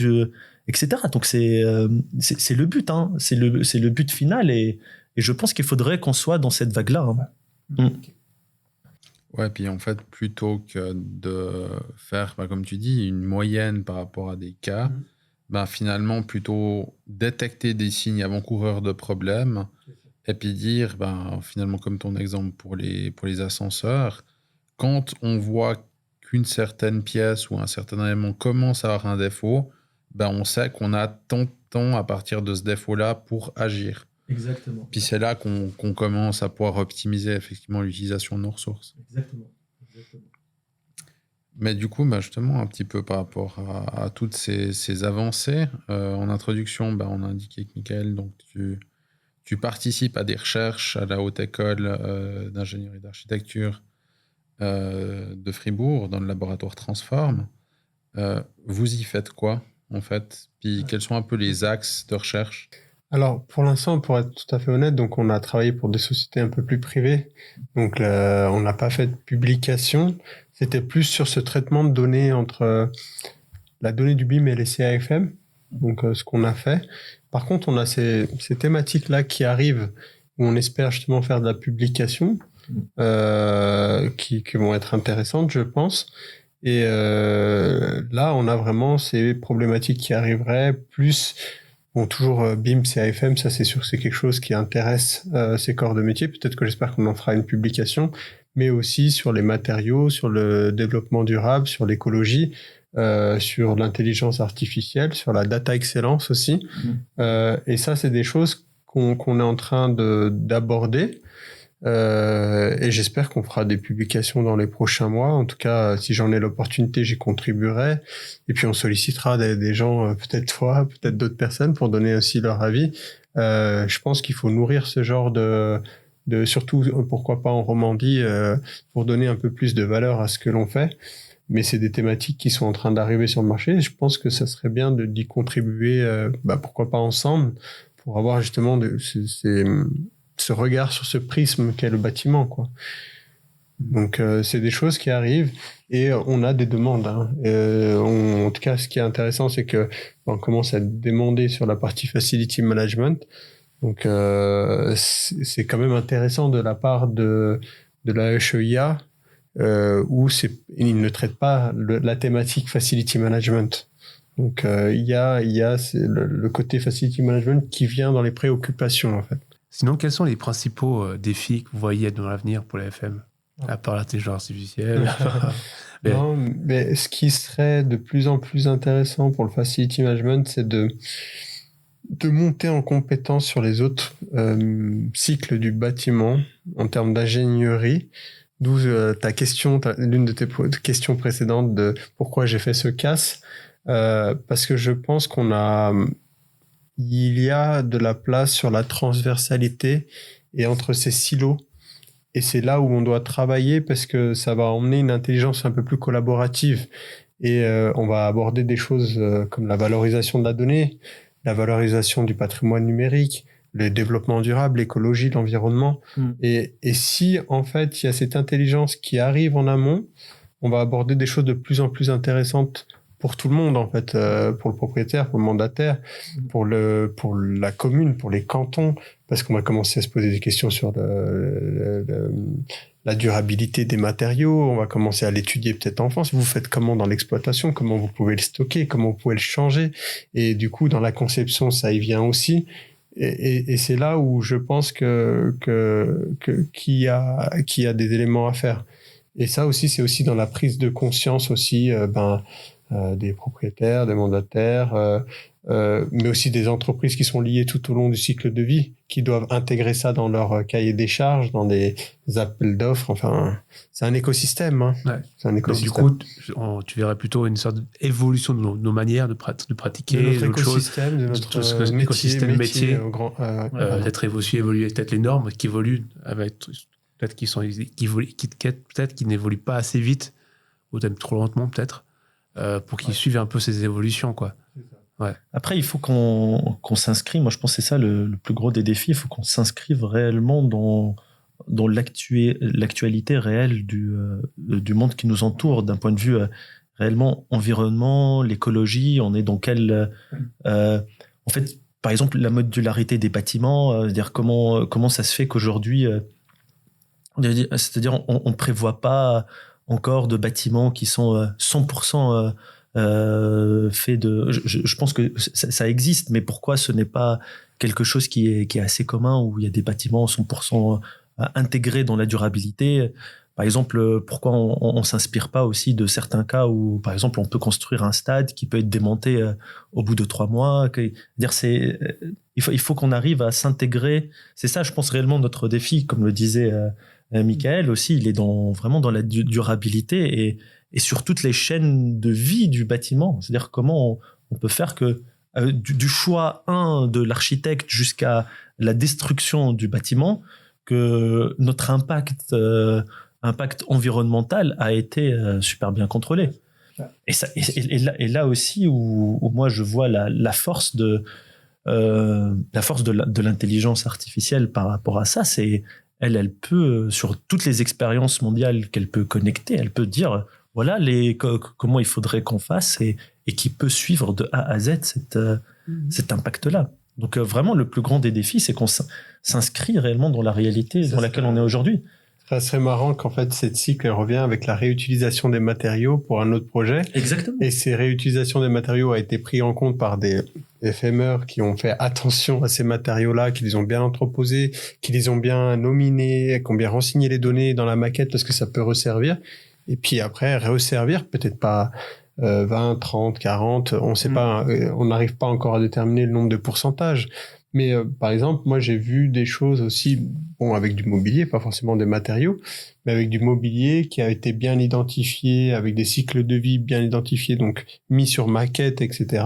etc. Donc, c'est le but, hein. C'est le but final. Et je pense qu'il faudrait qu'on soit dans cette vague-là. Hein. Ouais, puis en fait, plutôt que de faire, comme tu dis, une moyenne par rapport à des cas, finalement, plutôt détecter des signes avant-coureurs de problèmes et puis dire, finalement, comme ton exemple pour les ascenseurs, quand on voit qu'une certaine pièce ou un certain élément commence à avoir un défaut, on sait qu'on a tant de temps à partir de ce défaut-là pour agir. Exactement. Puis c'est là qu'on commence à pouvoir optimiser effectivement l'utilisation de nos ressources. Exactement. Mais du coup, justement, un petit peu par rapport à toutes ces avancées, en introduction, on a indiqué que Michael, donc tu participes à des recherches à la Haute École d'ingénierie d'architecture de Fribourg, dans le laboratoire Transform. Vous y faites quoi, en fait? Puis quels sont un peu les axes de recherche? Alors, pour l'instant, pour être tout à fait honnête, donc on a travaillé pour des sociétés un peu plus privées. Donc, on n'a pas fait de publication. C'était plus sur ce traitement de données entre la donnée du BIM et les CAFM. Donc, ce qu'on a fait. Par contre, on a ces thématiques-là qui arrivent, où on espère justement faire de la publication, qui vont être intéressantes, je pense. Et là, on a vraiment ces problématiques qui arriveraient, plus... Bon, toujours BIM, CAFM, ça c'est sûr que c'est quelque chose qui intéresse ces corps de métier. Peut-être que j'espère qu'on en fera une publication, mais aussi sur les matériaux, sur le développement durable, sur l'écologie, sur l'intelligence artificielle, sur la data excellence aussi. Et ça, c'est des choses qu'on est en train d'aborder. Et j'espère qu'on fera des publications dans les prochains mois. En tout cas, si j'en ai l'opportunité, j'y contribuerai. Et puis on sollicitera des gens, peut-être toi, peut-être d'autres personnes, pour donner aussi leur avis. Je pense qu'il faut nourrir ce genre de surtout, pourquoi pas en Romandie, pour donner un peu plus de valeur à ce que l'on fait. Mais c'est des thématiques qui sont en train d'arriver sur le marché. Et je pense que ça serait bien d'y contribuer, pourquoi pas ensemble, pour avoir justement ce regard sur ce prisme qu'est le bâtiment, quoi. Donc, c'est des choses qui arrivent et on a des demandes. Hein. En tout cas, ce qui est intéressant, c'est que on commence à demander sur la partie facility management. Donc, c'est quand même intéressant de la part de la HEIA où il ne traite pas la thématique facility management. Donc, il y a le côté facility management qui vient dans les préoccupations, en fait. Sinon, quels sont les principaux défis que vous voyez dans l'avenir pour la FM, à part l'intelligence artificielle? Non, mais ce qui serait de plus en plus intéressant pour le facility management, c'est de monter en compétence sur les autres cycles du bâtiment en termes d'ingénierie. D'où l'une de tes questions précédentes de pourquoi j'ai fait ce CAS. Parce que je pense il y a de la place sur la transversalité et entre ces silos. Et c'est là où on doit travailler parce que ça va emmener une intelligence un peu plus collaborative. Et on va aborder des choses comme la valorisation de la donnée, la valorisation du patrimoine numérique, le développement durable, l'écologie, l'environnement. Et si, en fait, il y a cette intelligence qui arrive en amont, on va aborder des choses de plus en plus intéressantes pour tout le monde, en fait, pour le propriétaire, pour le mandataire, pour la commune, pour les cantons, parce qu'on va commencer à se poser des questions sur la durabilité des matériaux, on va commencer à l'étudier peut-être en France. Vous faites comment dans l'exploitation, comment vous pouvez le stocker, comment vous pouvez le changer, et du coup, dans la conception, ça y vient aussi. Et c'est là où je pense qu'il y a des éléments à faire. Et ça aussi, c'est aussi dans la prise de conscience aussi, des propriétaires, des mandataires, mais aussi des entreprises qui sont liées tout au long du cycle de vie, qui doivent intégrer ça dans leur cahier des charges, dans des appels d'offres. Enfin, c'est un écosystème. Hein. Ouais. C'est un écosystème. Donc, du coup, tu verrais plutôt une sorte d'évolution de nos manières de pratiquer, de notre écosystème, de notre écosystème métier. Peut-être évoluer, peut-être les normes qui évoluent, peut-être qui n'évoluent pas assez vite, ou même trop lentement peut-être. Pour qu'ils suivent un peu ces évolutions, quoi. Ouais. Après, il faut qu'on s'inscrive. Moi, je pense que c'est ça le plus gros des défis. Il faut qu'on s'inscrive réellement dans l'actualité réelle du monde qui nous entoure, d'un point de vue réellement environnement, l'écologie. On est dans quel... en fait, par exemple, la modularité des bâtiments, c'est-à-dire comment ça se fait qu'aujourd'hui... c'est-à-dire, on ne prévoit pas encore de bâtiments qui sont 100% faits de... Je pense que ça existe, mais pourquoi ce n'est pas quelque chose qui est assez commun, où il y a des bâtiments 100% intégrés dans la durabilité? Par exemple, pourquoi on ne s'inspire pas aussi de certains cas où, par exemple, on peut construire un stade qui peut être démonté au bout de 3 mois? Il faut qu'on arrive à s'intégrer. C'est ça, je pense, réellement notre défi, comme le disait... Michael aussi, il est vraiment dans la durabilité et sur toutes les chaînes de vie du bâtiment. C'est-à-dire comment on peut faire que du choix de l'architecte jusqu'à la destruction du bâtiment, que notre impact environnemental a été super bien contrôlé. Et là aussi où moi je vois la force de l'intelligence artificielle par rapport à ça, c'est elle peut, sur toutes les expériences mondiales qu'elle peut connecter, elle peut dire, voilà comment il faudrait qu'on fasse et qui peut suivre de A à Z cet impact-là. Donc vraiment, le plus grand des défis, c'est qu'on s'inscrit réellement dans la réalité dans laquelle on est aujourd'hui. Ça serait marrant qu'en fait, cette cycle revient avec la réutilisation des matériaux pour un autre projet. Exactement. Et ces réutilisations des matériaux a été pris en compte par des FME qui ont fait attention à ces matériaux-là, qui les ont bien entreposés, qui les ont bien nominés, qui ont bien renseigné les données dans la maquette parce que ça peut resservir. Et puis après, resservir, peut-être pas 20, 30, 40, on sait pas, on n'arrive pas encore à déterminer le nombre de pourcentages. Mais par exemple, moi j'ai vu des choses aussi, avec du mobilier, pas forcément des matériaux, mais avec du mobilier qui a été bien identifié, avec des cycles de vie bien identifiés, donc mis sur maquette, etc.,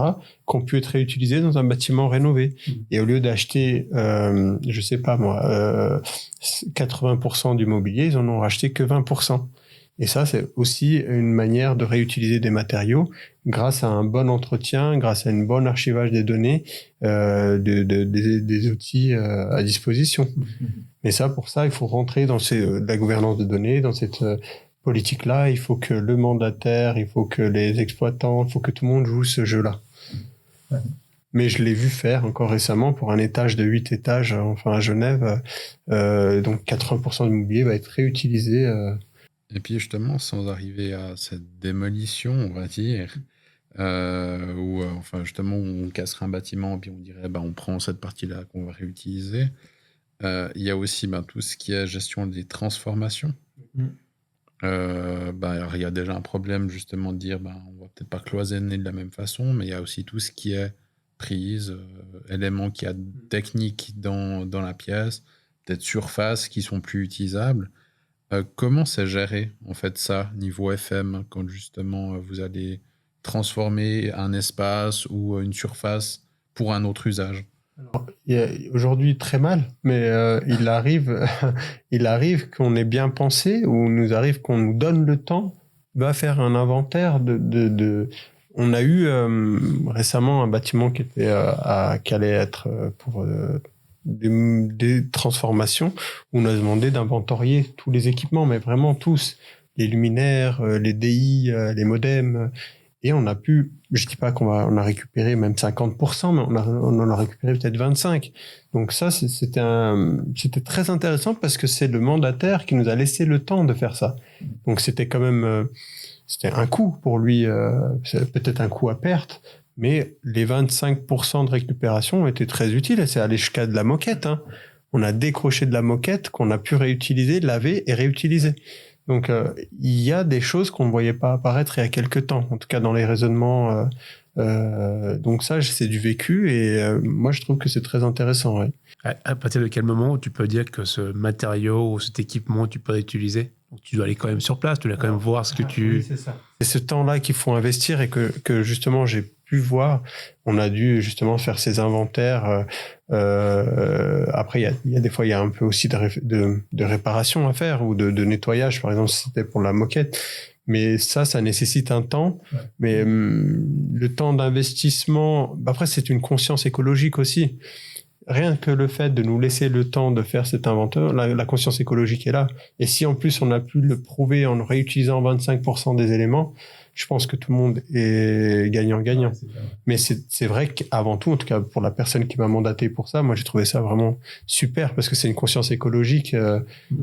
qui ont pu être réutilisés dans un bâtiment rénové. Et au lieu d'acheter, je sais pas moi, 80% du mobilier, ils en ont racheté que 20%. Et ça, c'est aussi une manière de réutiliser des matériaux grâce à un bon entretien, grâce à une bonne archivage des données, des outils à disposition. Mais pour ça, il faut rentrer dans la gouvernance de données, dans cette politique-là. Il faut que le mandataire, il faut que les exploitants, il faut que tout le monde joue ce jeu-là. Ouais. Mais je l'ai vu faire encore récemment pour un étage de 8 étages, à Genève. Donc 80% du mobilier va être réutilisé Et puis justement, sans arriver à cette démolition, on va dire, où enfin justement on casserait un bâtiment, puis on dirait on prend cette partie-là qu'on va réutiliser. Il y a aussi tout ce qui est gestion des transformations. Il y a déjà un problème justement de dire on va peut-être pas cloisonner de la même façon, mais il y a aussi tout ce qui est prise, éléments qui a technique dans la pièce, peut-être surfaces qui sont plus utilisables. Comment c'est géré en fait ça niveau FM quand justement vous allez transformer un espace ou une surface pour un autre usage? Alors, aujourd'hui, très mal, mais il arrive qu'on ait bien pensé, ou nous arrive qu'on nous donne le temps, va faire un inventaire On a eu récemment un bâtiment qui allait être pour des transformations, où on a demandé d'inventorier tous les équipements, mais vraiment tous, les luminaires, les DI, les modems. Et on a pu, je dis pas on a récupéré même 50%, mais on en a récupéré peut-être 25%. Donc ça, c'était très intéressant parce que c'est le mandataire qui nous a laissé le temps de faire ça. Donc c'était quand même, c'était un coût pour lui, peut-être un coût à perte, mais les 25% de récupération étaient très utiles et c'est allé jusqu'à de la moquette, hein. On a décroché de la moquette qu'on a pu réutiliser, laver et réutiliser. Donc, il y a des choses qu'on ne voyait pas apparaître il y a quelques temps, en tout cas dans les raisonnements. Donc ça, c'est du vécu et moi, je trouve que c'est très intéressant. Ouais. À partir de quel moment tu peux dire que ce matériau ou cet équipement, tu peux l'utiliser? Donc, tu dois aller quand même sur place, tu dois quand même voir ce que tu... Oui, c'est ça. C'est ce temps-là qu'il faut investir et que justement, j'ai pu voir. On a dû justement faire ces inventaires. Après, il y a des fois, il y a un peu aussi de réparation à faire ou de nettoyage, par exemple, si c'était pour la moquette. Mais ça nécessite un temps. Ouais. Mais le temps d'investissement, après, c'est une conscience écologique aussi. Rien que le fait de nous laisser le temps de faire cet inventaire, la conscience écologique est là. Et si en plus on a pu le prouver en réutilisant 25% des éléments, je pense que tout le monde est gagnant-gagnant. Ouais, mais c'est vrai qu'avant tout, en tout cas pour la personne qui m'a mandaté pour ça, moi j'ai trouvé ça vraiment super parce que c'est une conscience écologique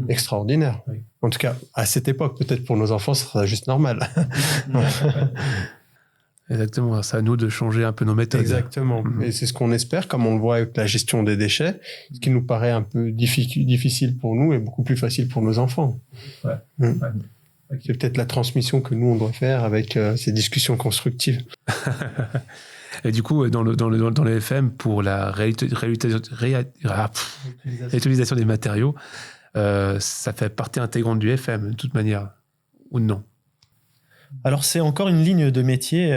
extraordinaire. Oui. En tout cas, à cette époque, peut-être pour nos enfants, ce sera juste normal. Exactement, c'est à nous de changer un peu nos méthodes. Exactement, et c'est ce qu'on espère, comme on le voit avec la gestion des déchets, ce qui nous paraît un peu difficile pour nous et beaucoup plus facile pour nos enfants. Ouais. Ouais. C'est peut-être la transmission que nous, on doit faire avec ces discussions constructives. Et du coup, dans les FM, pour la réutilisation des matériaux, ça fait partie intégrante du FM, de toute manière, ou non? Alors c'est encore une ligne de métier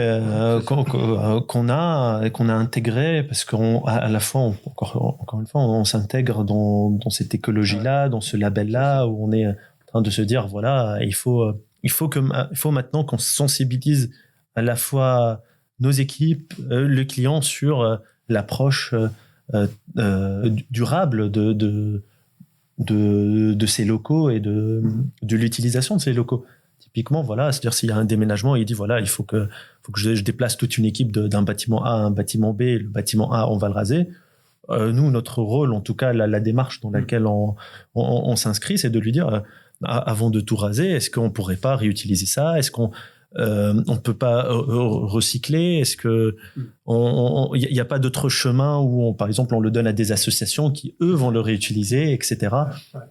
qu'on a intégrée parce qu'à la fois encore une fois on s'intègre dans cette écologie-là, dans ce label-là où on est en train de se dire voilà il faut maintenant qu'on sensibilise à la fois nos équipes, le client sur l'approche durable de ces locaux et de l'utilisation de ces locaux. Typiquement, voilà, c'est-à-dire s'il y a un déménagement, il dit voilà, il faut que je déplace toute une équipe d'un bâtiment A à un bâtiment B. Le bâtiment A, on va le raser. Nous, notre rôle, en tout cas, la démarche dans laquelle on s'inscrit, c'est de lui dire avant de tout raser, est-ce qu'on pourrait pas réutiliser ça? Est-ce qu'on peut pas recycler? Est-ce que il y a pas d'autre chemin où par exemple on le donne à des associations qui eux vont le réutiliser, etc.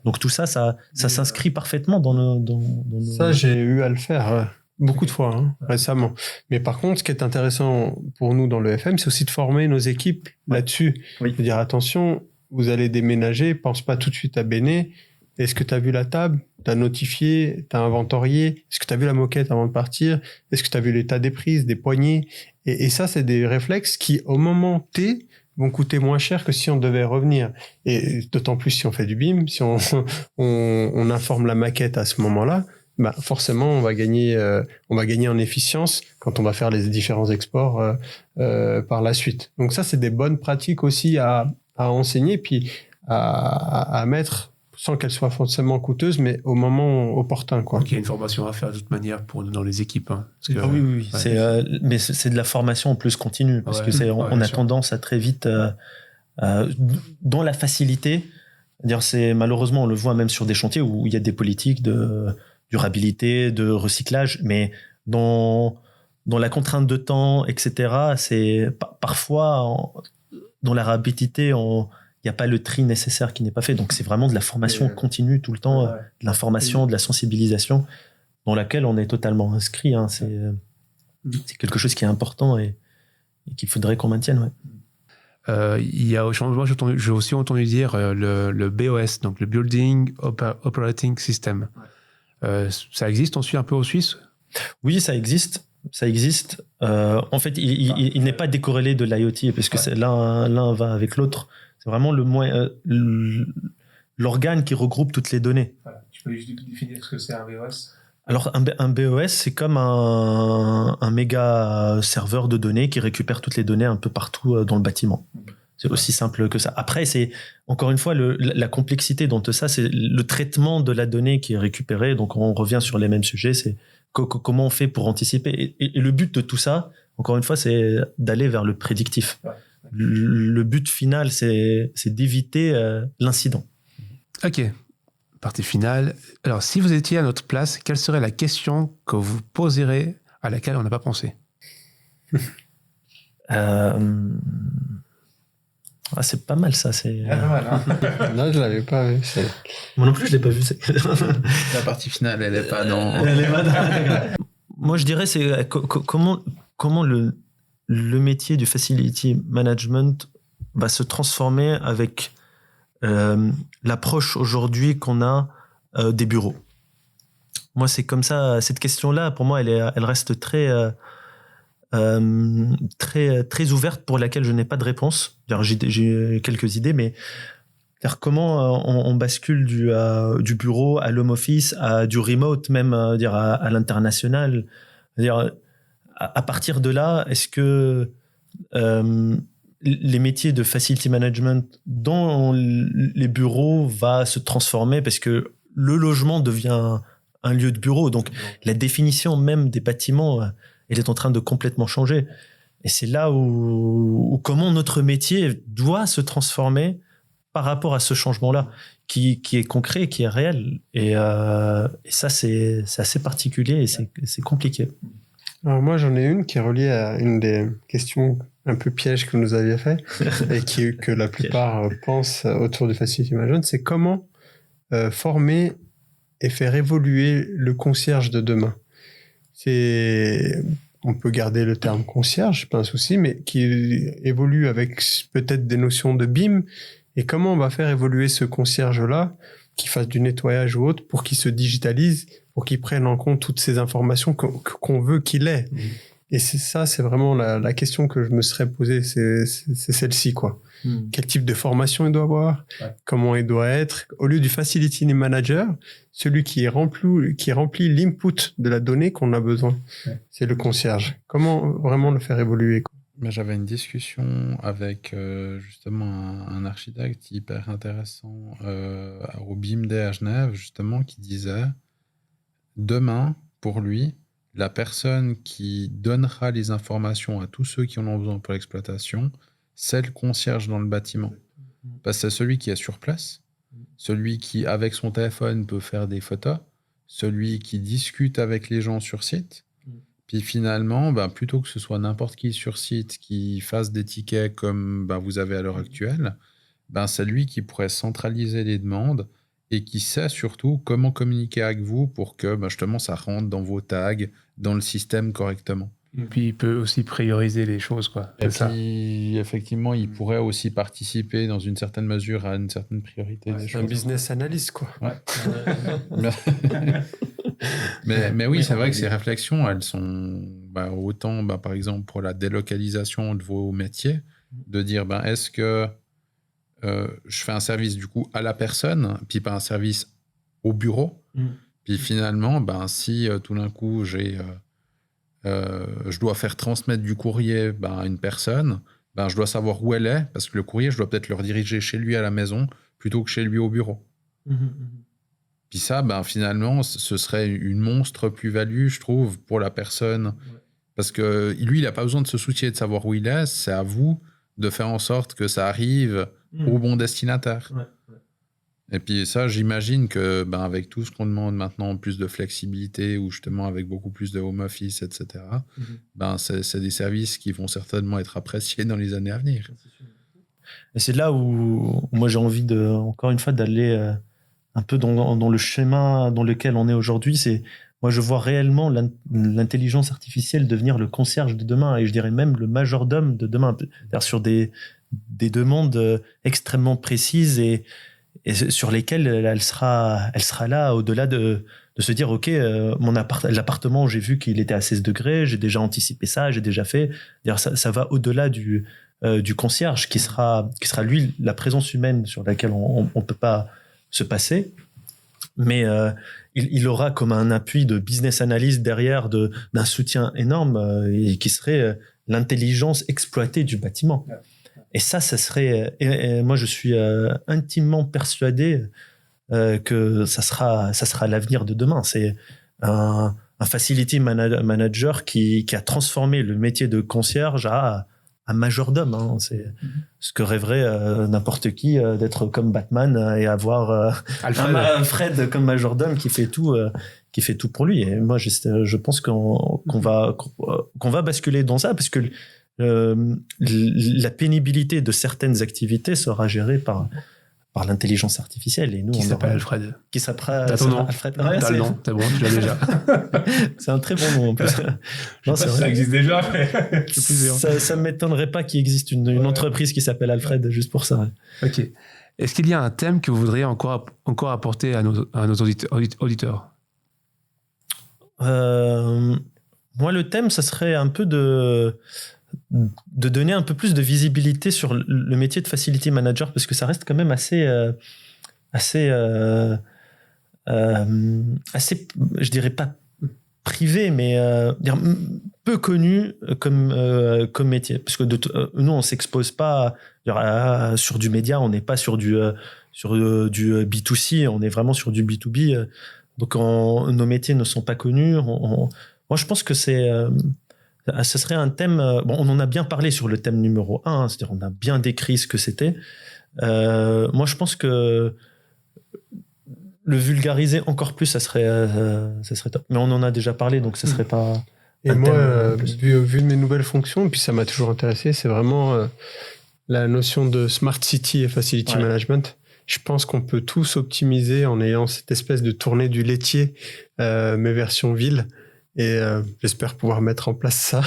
Donc tout ça s'inscrit parfaitement dans nos... Ça j'ai eu à le faire beaucoup de fois récemment. Mais par contre, ce qui est intéressant pour nous dans le FM, c'est aussi de former nos équipes là-dessus. Oui. De dire attention, vous allez déménager, pense pas tout de suite à Béné. Est-ce que tu as vu la table? Tu as notifié? Tu as inventorié? Est-ce que tu as vu la moquette avant de partir? Est-ce que tu as vu l'état des prises, des poignées? Et ça, c'est des réflexes qui, au moment T, vont coûter moins cher que si on devait revenir. Et d'autant plus si on fait du BIM, si on informe la maquette à ce moment-là, forcément, on va gagner en efficience quand on va faire les différents exports par la suite. Donc ça, c'est des bonnes pratiques aussi à enseigner, puis à mettre sans qu'elle soit forcément coûteuse, mais au moment opportun, quoi. Donc, il y a une formation à faire de toute manière dans les équipes. Hein, parce que, oui. Ouais, mais c'est de la formation en plus continue, parce que on a tendance à très vite, dans la facilité, malheureusement, on le voit même sur des chantiers où il y a des politiques durabilité, de recyclage, mais dans la contrainte de temps, etc., c'est parfois, dans la rapidité, il n'y a pas le tri nécessaire qui n'est pas fait. Donc, c'est vraiment de la formation continue tout le temps, de l'information, de la sensibilisation, dans laquelle on est totalement inscrit. Hein. C'est quelque chose qui est important et qu'il faudrait qu'on maintienne. Ouais. Il y a au changement, j'ai aussi entendu dire le BOS, donc le Building Operating System. Ça existe, on suit un peu en Suisse? Oui, ça existe. En fait, il n'est pas décorrélé de l'IoT, parce que l'un va avec l'autre. C'est vraiment l'organe qui regroupe toutes les données. Voilà. Tu peux juste définir ce que c'est un BOS? Alors, un BOS, c'est comme un méga serveur de données qui récupère toutes les données un peu partout dans le bâtiment. C'est aussi simple que ça. Après, c'est encore une fois la complexité dans tout ça, c'est le traitement de la donnée qui est récupérée. Donc, on revient sur les mêmes sujets. C'est comment on fait pour anticiper. Et le but de tout ça, encore une fois, c'est d'aller vers le prédictif. Le but final, c'est d'éviter l'incident. Ok. Partie finale. Alors, si vous étiez à notre place, quelle serait la question que vous poserez à laquelle on n'a pas pensé? C'est pas mal, ça. C'est pas mal, hein. Là, je l'avais pas vu. Moi non plus, je l'ai pas vu. La partie finale, elle est pas dans... Moi, je dirais, c'est comment le métier du facility management va se transformer avec l'approche aujourd'hui qu'on a des bureaux. Moi, c'est comme ça. Cette question-là, pour moi, elle reste très ouverte, pour laquelle je n'ai pas de réponse. J'ai quelques idées, mais comment on bascule du bureau à l'home office, à du remote, même à l'international. À partir de là, est-ce que les métiers de facility management dans les bureaux va se transformer, parce que le logement devient un lieu de bureau. Donc, la définition même des bâtiments, elle est en train de complètement changer. Et c'est là où comment notre métier doit se transformer par rapport à ce changement-là, qui est concret, qui est réel. Et ça, c'est assez particulier et c'est compliqué. Alors moi, j'en ai une qui est reliée à une des questions un peu pièges que vous nous aviez fait et que la plupart pensent autour du facility management, c'est comment former et faire évoluer le concierge de demain. On peut garder le terme concierge, c'est pas un souci, mais qui évolue avec peut-être des notions de BIM. Et comment on va faire évoluer ce concierge-là, qu'il fasse du nettoyage ou autre, pour qu'il se digitalise, pour qu'il prenne en compte toutes ces informations qu'on veut qu'il ait. Mmh. Et c'est vraiment la question que je me serais posée, c'est celle-ci, quoi. Mmh. Quel type de formation il doit avoir, comment il doit être. Au lieu du facility manager, celui qui remplit l'input de la donnée qu'on a besoin, c'est le concierge. Comment vraiment le faire évoluer, quoi. J'avais une discussion avec justement un architecte hyper intéressant au BIM Day à Genève, justement, qui disait demain, pour lui, la personne qui donnera les informations à tous ceux qui en ont besoin pour l'exploitation, c'est le concierge dans le bâtiment. Parce que c'est celui qui est sur place, celui qui, avec son téléphone, peut faire des photos, celui qui discute avec les gens sur site. Puis finalement, plutôt que ce soit n'importe qui sur site qui fasse des tickets comme vous avez à l'heure actuelle, c'est lui qui pourrait centraliser les demandes et qui sait surtout comment communiquer avec vous pour que justement ça rentre dans vos tags, dans le système correctement. Et puis il peut aussi prioriser les choses, quoi. Et puis effectivement, il pourrait aussi participer dans une certaine mesure à une certaine priorité des choses. Un business analyst, quoi. Ouais. mais oui, c'est vrai que ces réflexions, elles sont autant, par exemple, pour la délocalisation de vos métiers, de dire, est-ce que je fais un service, du coup, à la personne, puis pas un service au bureau. Puis finalement, si tout d'un coup, je dois faire transmettre du courrier à une personne, je dois savoir où elle est, parce que le courrier, je dois peut-être le rediriger chez lui à la maison, plutôt que chez lui au bureau. Puis ça, finalement, ce serait une monstre plus-value, je trouve, pour la personne. Parce que lui, il n'a pas besoin de se soucier de savoir où il est. C'est à vous de faire en sorte que ça arrive au bon destinataire. Et puis ça, j'imagine que avec tout ce qu'on demande maintenant, plus de flexibilité ou justement avec beaucoup plus de home office, etc., c'est des services qui vont certainement être appréciés dans les années à venir. Et c'est là où moi j'ai envie encore une fois d'aller un peu dans le schéma dans lequel on est aujourd'hui. Moi je vois réellement l'intelligence artificielle devenir le concierge de demain, et je dirais même le majordome de demain, c'est-à-dire sur des demandes extrêmement précises et sur lesquelles elle sera là au-delà de se dire ok, l'appartement, j'ai vu qu'il était à 16 degrés, j'ai déjà anticipé ça, j'ai déjà fait. Ça va au-delà du concierge qui sera lui la présence humaine sur laquelle on peut pas se passer, mais il aura comme un appui de business analyst derrière, d'un soutien énorme, et qui serait l'intelligence exploitée du bâtiment. Et ça serait... Et moi, je suis intimement persuadé que ça sera l'avenir de demain. C'est un facility manager qui a transformé le métier de concierge à majordome. C'est ce que rêverait n'importe qui, d'être comme Batman et avoir Alfred comme majordome qui fait tout pour lui. Et moi, je pense qu'on va basculer dans ça, parce que la pénibilité de certaines activités sera gérée par l'intelligence artificielle. Et nous, qui s'appelle Alfred. Qui s'appellera Alfred. T'as le nom, c'est bon, tu l'as déjà. C'est un très bon nom en plus. Non, c'est vrai. Ça existe déjà, mais ça ne m'étonnerait pas qu'il existe une entreprise qui s'appelle Alfred juste pour ça. Ok. Est-ce qu'il y a un thème que vous voudriez encore apporter à nos auditeurs? Moi, le thème, ça serait un peu de donner un peu plus de visibilité sur le métier de facility manager, parce que ça reste quand même assez, je dirais pas privé, mais peu connu comme métier, parce que nous on s'expose pas sur du média, on n'est pas sur du B2C, on est vraiment sur du B2B, donc nos métiers ne sont pas connus. Moi je pense que ce serait un thème... on en a bien parlé sur le thème numéro 1, c'est-à-dire on a bien décrit ce que c'était. Moi, je pense que le vulgariser encore plus, ça serait top. Mais on en a déjà parlé, donc ça serait pas... Et moi, vu de mes nouvelles fonctions, et puis ça m'a toujours intéressé, c'est vraiment la notion de smart city et facility management. Je pense qu'on peut tous optimiser en ayant cette espèce de tournée du laitier, mais version ville. Et j'espère pouvoir mettre en place ça.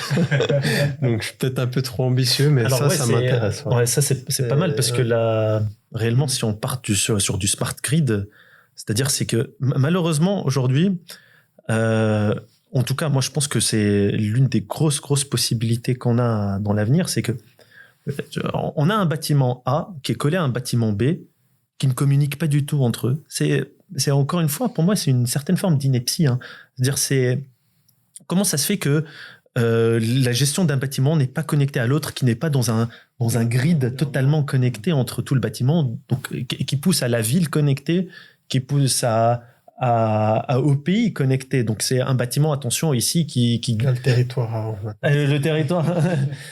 Donc, je suis peut-être un peu trop ambitieux, mais alors, ça m'intéresse. Ouais, ça, c'est pas mal, parce que là, réellement, si on part sur du smart grid, c'est-à-dire, c'est que malheureusement, aujourd'hui, en tout cas, moi, je pense que c'est l'une des grosses possibilités qu'on a dans l'avenir, c'est que on a un bâtiment A qui est collé à un bâtiment B qui ne communiquent pas du tout entre eux. C'est encore une fois, pour moi, c'est une certaine forme d'ineptie. C'est-à-dire, comment ça se fait que la gestion d'un bâtiment n'est pas connectée à l'autre, qui n'est pas dans un grid totalement connecté entre tout le bâtiment, donc qui pousse à la ville connectée, qui pousse au pays connecté. Donc c'est un bâtiment, attention ici, qui... Le territoire. Le territoire.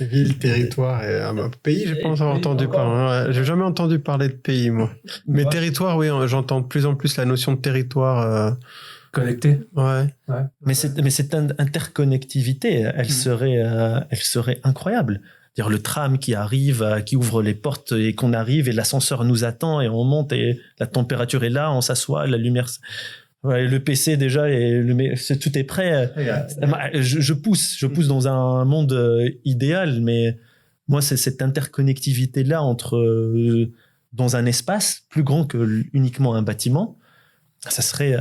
Ville, territoire et un pays, j'ai pas entendu parler. J'ai jamais entendu parler de pays, moi. Mais territoire, oui, j'entends de plus en plus la notion de territoire... Connecté. Ouais. Mais cette interconnectivité, elle serait incroyable. C'est-à-dire le tram qui arrive, qui ouvre les portes et qu'on arrive, et l'ascenseur nous attend et on monte et la température est là, on s'assoit, la lumière... le PC déjà, tout est prêt. Je pousse dans un monde idéal, mais moi, c'est cette interconnectivité-là dans un espace plus grand que uniquement un bâtiment. Ça serait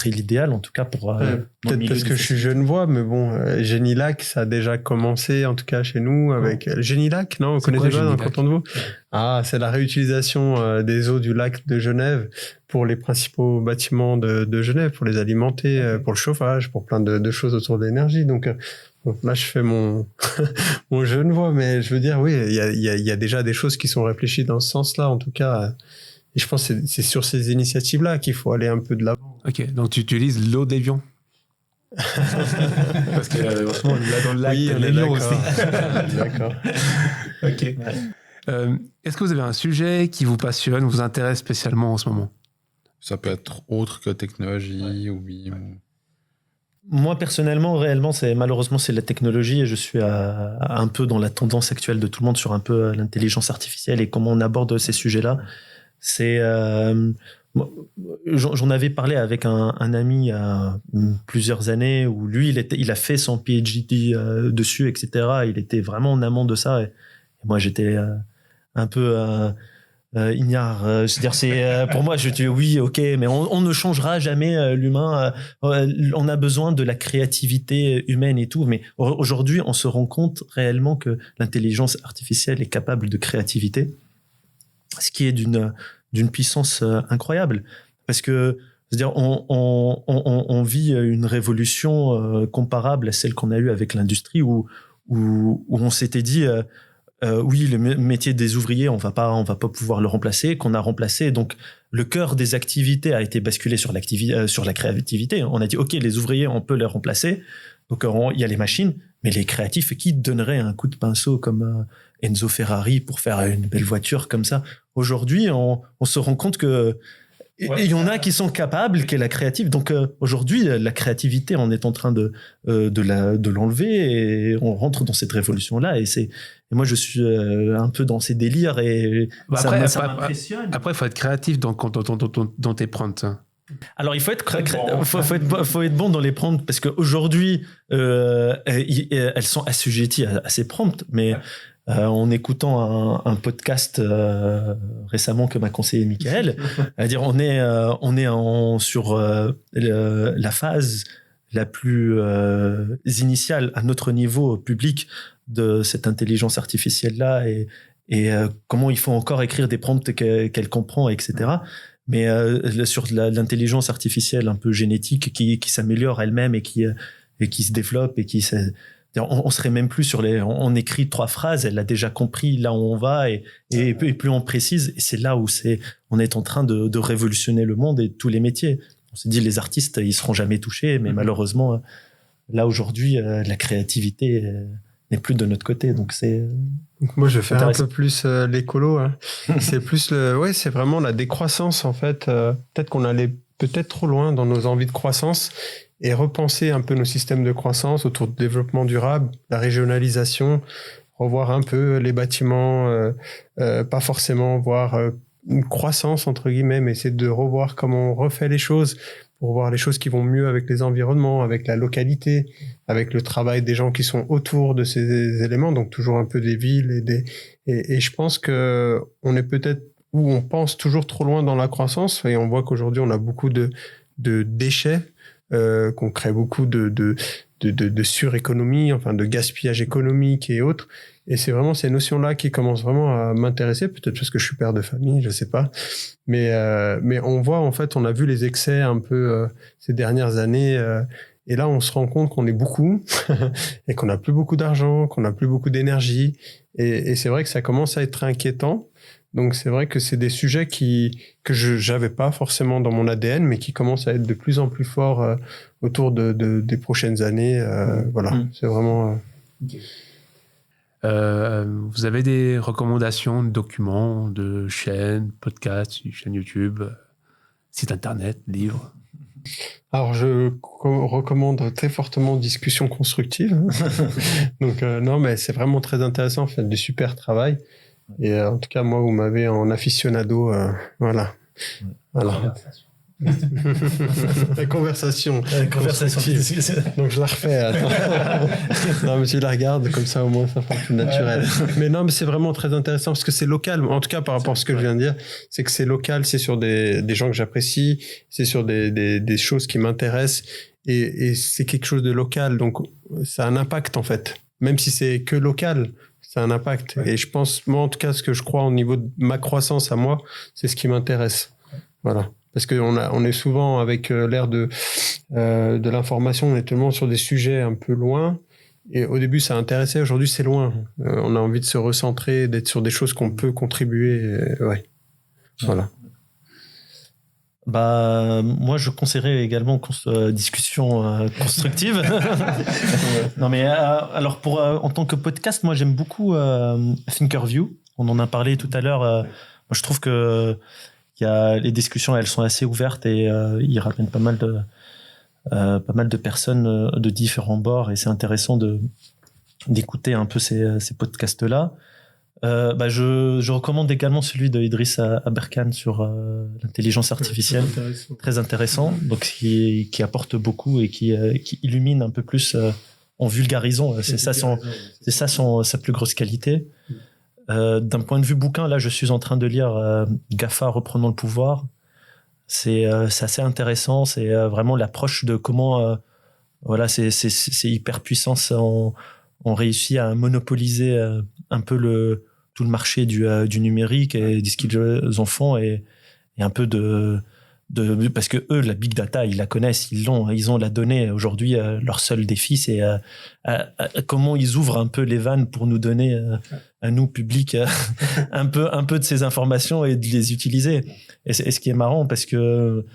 l'idéal, en tout cas, pour... peut-être parce que je suis genevois, mais bon, Génilac, ça a déjà commencé, en tout cas chez nous, avec... Génilac, non? Vous connaissez pas dans le canton de Vaud? Ah, c'est la réutilisation des eaux du lac de Genève pour les principaux bâtiments de Genève, pour les alimenter, pour le chauffage, pour plein de choses autour de l'énergie. Donc là, je fais mon genevois, mais je veux dire, oui, il y a déjà des choses qui sont réfléchies dans ce sens-là, en tout cas... Et je pense que c'est sur ces initiatives-là qu'il faut aller un peu de l'avant. Ok, donc tu utilises l'eau d'évian. Parce que là, dans le lac, oui, t'as l'évian aussi. D'accord. Ok. Est-ce que vous avez un sujet qui vous passionne, vous intéresse spécialement en ce moment? Ça peut être autre que technologie ou BIM. Moi, personnellement, réellement, malheureusement, c'est la technologie et je suis un peu dans la tendance actuelle de tout le monde sur un peu l'intelligence artificielle et comment on aborde ces sujets-là. J'en avais parlé avec un ami il y a plusieurs années où lui, il a fait son PhD dessus, etc. Il était vraiment en amont de ça et moi, j'étais un peu... ignare. C'est-à-dire, pour moi, je dis oui, ok, mais on ne changera jamais l'humain. On a besoin de la créativité humaine et tout. Mais aujourd'hui, on se rend compte réellement que l'intelligence artificielle est capable de créativité, ce qui est d'une puissance incroyable. Parce que, c'est-à-dire, on vit une révolution comparable à celle qu'on a eue avec l'industrie où on s'était dit oui, le métier des ouvriers, on va pas pouvoir le remplacer, qu'on a remplacé. Donc, le cœur des activités a été basculé sur la créativité. On a dit, OK, les ouvriers, on peut les remplacer. Donc, il y a les machines, mais les créatifs, qui donneraient un coup de pinceau comme Enzo Ferrari pour faire une belle voiture comme ça? Aujourd'hui, on se rend compte que il y en a qui sont capables, qui est la créative. Donc aujourd'hui, la créativité, on est en train de l'enlever et on rentre dans cette révolution-là. Et moi, je suis un peu dans ces délires et ça m'impressionne. Après, il faut être créatif dans tes prompts. Alors, il faut être bon dans les prompts parce qu'aujourd'hui, elles sont assujetties à ces prompts, mais en écoutant un podcast récemment que m'a conseillé Michael, c'est-à-dire on est sur la phase la plus initiale à notre niveau public de cette intelligence artificielle-là et comment il faut encore écrire des prompts qu'elle comprend, etc. Mais sur l'intelligence artificielle un peu génétique qui s'améliore elle-même et qui se développe et on serait même plus on écrit 3 phrases, elle a déjà compris là où on va et plus on précise, et c'est là où on est en train de révolutionner le monde et tous les métiers. On s'est dit les artistes ils seront jamais touchés, mais malheureusement là aujourd'hui la créativité n'est plus de notre côté, donc c'est moi je fais un peu plus l'écolo, hein. C'est plus c'est vraiment la décroissance en fait. Peut-être qu'on allait trop loin dans nos envies de croissance et repenser un peu nos systèmes de croissance autour du développement durable, la régionalisation, revoir un peu les bâtiments, pas forcément voir une croissance entre guillemets, mais essayer de revoir comment on refait les choses pour voir les choses qui vont mieux avec les environnements, avec la localité, avec le travail des gens qui sont autour de ces éléments, donc toujours un peu des villes et je pense que on est peut-être où on pense toujours trop loin dans la croissance et on voit qu'aujourd'hui on a beaucoup de déchets, qu'on crée beaucoup de suréconomie, enfin de gaspillage économique et autres. Et c'est vraiment ces notions-là qui commencent vraiment à m'intéresser, peut-être parce que je suis père de famille, je sais pas. Mais on voit, en fait, on a vu les excès un peu ces dernières années. Et là, on se rend compte qu'on est beaucoup et qu'on n'a plus beaucoup d'argent, qu'on n'a plus beaucoup d'énergie. Et c'est vrai que ça commence à être inquiétant. Donc c'est vrai que c'est des sujets que je n'avais pas forcément dans mon ADN, mais qui commencent à être de plus en plus forts autour des prochaines années. Voilà, c'est vraiment... Okay. Vous avez des recommandations de documents, de chaînes, podcasts, chaînes YouTube, sites internet, livres? Alors, je recommande très fortement Discussion constructive. Donc, non, mais c'est vraiment très intéressant. Vous faites du super travail. Et en tout cas, moi, vous m'avez en aficionado. Voilà. Voilà. La conversation. Donc, je la refais. Non, mais tu la regardes, comme ça, au moins, ça fait plus naturel. Mais non, mais c'est vraiment très intéressant parce que c'est local. En tout cas, par rapport à ce que je viens de dire, c'est que c'est local, c'est sur des gens que j'apprécie, c'est sur des choses qui m'intéressent et c'est quelque chose de local. Donc, ça a un impact, en fait. Même si c'est que local, ça a un impact. Ouais. Et je pense, moi, en tout cas, ce que je crois au niveau de ma croissance à moi, c'est ce qui m'intéresse. Voilà. Parce qu'on est souvent avec l'ère de l'information, on est tellement sur des sujets un peu loin. Et au début, ça intéressait. Aujourd'hui, c'est loin. On a envie de se recentrer, d'être sur des choses qu'on peut contribuer. Ouais. Voilà. Bah, moi, je conseillerais également discussion constructive. Non, mais alors en tant que podcast, moi, j'aime beaucoup Thinkerview. on en a parlé tout à l'heure. Moi, je trouve que les discussions, elles sont assez ouvertes et ils ramènent pas mal de personnes de différents bords et c'est intéressant d'écouter un peu ces podcasts-là. Je recommande également celui de Idriss Aberkan sur l'intelligence artificielle, très intéressant, donc qui apporte beaucoup et qui illumine un peu plus en vulgarisant. C'est ça sa plus grosse qualité. D'un point de vue bouquin, là, je suis en train de lire GAFA reprenant le pouvoir. C'est assez intéressant. C'est vraiment l'approche de comment ces hyperpuissances ont réussi à monopoliser un peu tout le marché du numérique et de ce qu'ils en font et un peu parce que eux, la big data, ils la connaissent, ils ont la donnée. Aujourd'hui, leur seul défi, c'est comment ils ouvrent un peu les vannes pour nous donner à nous, public, un peu de ces informations et de les utiliser. Et ce qui est marrant, parce que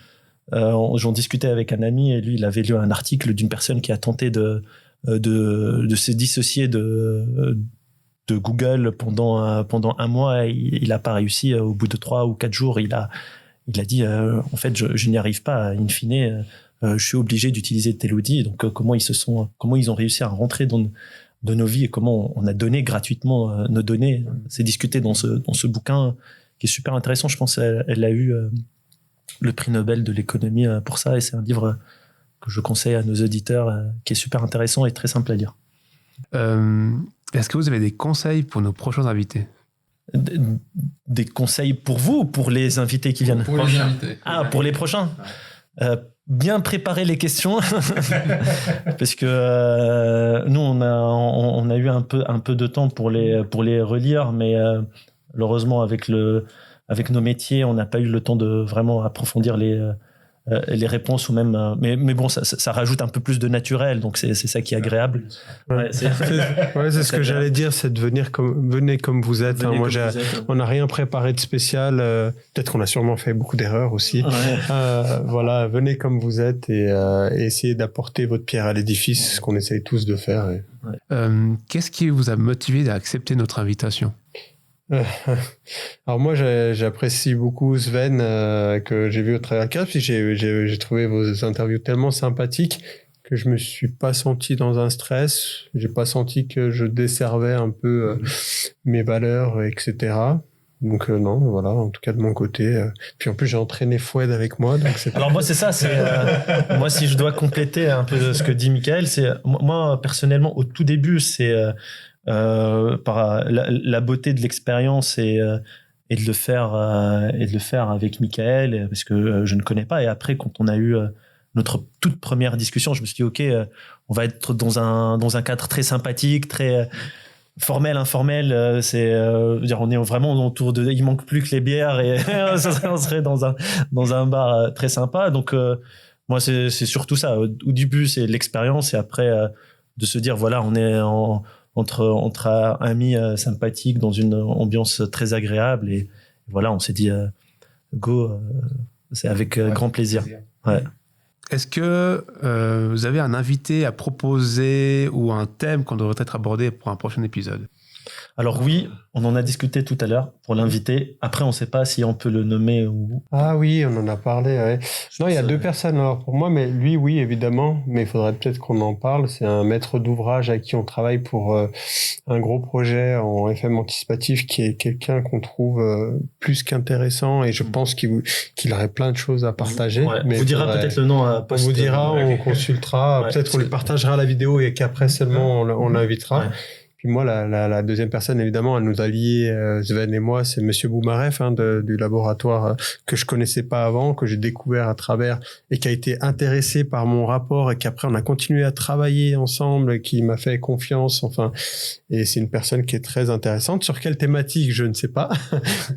j'en discutais avec un ami et lui, il avait lu un article d'une personne qui a tenté de se dissocier de Google pendant un mois. Il n'a pas réussi. Au bout de 3 ou 4 jours, il a dit en fait je n'y arrive pas. In fine, je suis obligé d'utiliser tel outil. Donc comment ils ont réussi à rentrer dans nos vies et comment on a donné gratuitement nos données. C'est discuté dans ce bouquin qui est super intéressant. Je pense qu'elle a eu le prix Nobel de l'économie pour ça et c'est un livre que je conseille à nos auditeurs qui est super intéressant et très simple à lire. Est-ce que vous avez des conseils pour nos prochains invités ? Des conseils pour vous ou pour les invités qui viennent ? Pour les invités. Ah, pour les prochains. Bien préparer les questions parce que nous on a eu un peu de temps pour les relire, mais malheureusement avec nos métiers on n'a pas eu le temps de vraiment approfondir les réponses ou même mais bon ça rajoute un peu plus de naturel, donc c'est ça qui est agréable. C'est ce que j'allais dire, c'est de venez comme vous êtes. Moi on n'a rien préparé de spécial, peut-être qu'on a sûrement fait beaucoup d'erreurs aussi. Voilà, venez comme vous êtes et essayez d'apporter votre pierre à l'édifice, ce qu'on essaye tous de faire. Qu'est-ce qui vous a motivé à accepter notre invitation ? Alors moi j'apprécie beaucoup Sven que j'ai vu au travers de Cap, puis j'ai trouvé vos interviews tellement sympathiques que je me suis pas senti dans un stress, j'ai pas senti que je desservais un peu mes valeurs, etc. Donc non, voilà, en tout cas de mon côté. Puis en plus j'ai entraîné Fouad avec moi, donc c'est. Alors moi c'est ça, moi si je dois compléter un peu ce que dit Michael, c'est moi personnellement au tout début c'est par la beauté de l'expérience et de le faire avec Michael parce que je ne connais pas, et après quand on a eu notre toute première discussion je me suis dit ok, on va être dans un cadre très sympathique, très formel, informel, dire on est vraiment autour de, il manque plus que les bières et on serait dans un bar très sympa, donc moi c'est surtout ça au début, c'est l'expérience et après de se dire voilà on est entre amis sympathiques dans une ambiance très agréable et voilà on s'est dit go, c'est avec grand plaisir. Ouais. Est-ce que vous avez un invité à proposer ou un thème qu'on devrait être abordé pour un prochain épisode ? Alors oui, on en a discuté tout à l'heure pour l'inviter. Après, on ne sait pas si on peut le nommer ou... Ah oui, on en a parlé. Ouais. Non, il y a 2 personnes alors pour moi, mais lui, oui, évidemment. Mais il faudrait peut-être qu'on en parle. C'est un maître d'ouvrage à qui on travaille pour un gros projet en FM anticipatif, qui est quelqu'un qu'on trouve plus qu'intéressant, et je pense qu'il aurait plein de choses à partager. Ouais, mais on vous dira peut-être le nom à poste. On vous dira, on consultera. Ouais, peut-être qu'on lui partagera la vidéo et qu'après seulement on l'invitera. Ouais. Puis moi, la deuxième personne, évidemment, elle nous a liés, Sven et moi, c'est Monsieur Boumaref du laboratoire que je connaissais pas avant, que j'ai découvert à travers et qui a été intéressé par mon rapport et qu'après on a continué à travailler ensemble, qui m'a fait confiance, enfin. Et c'est une personne qui est très intéressante. Sur quelle thématique, je ne sais pas.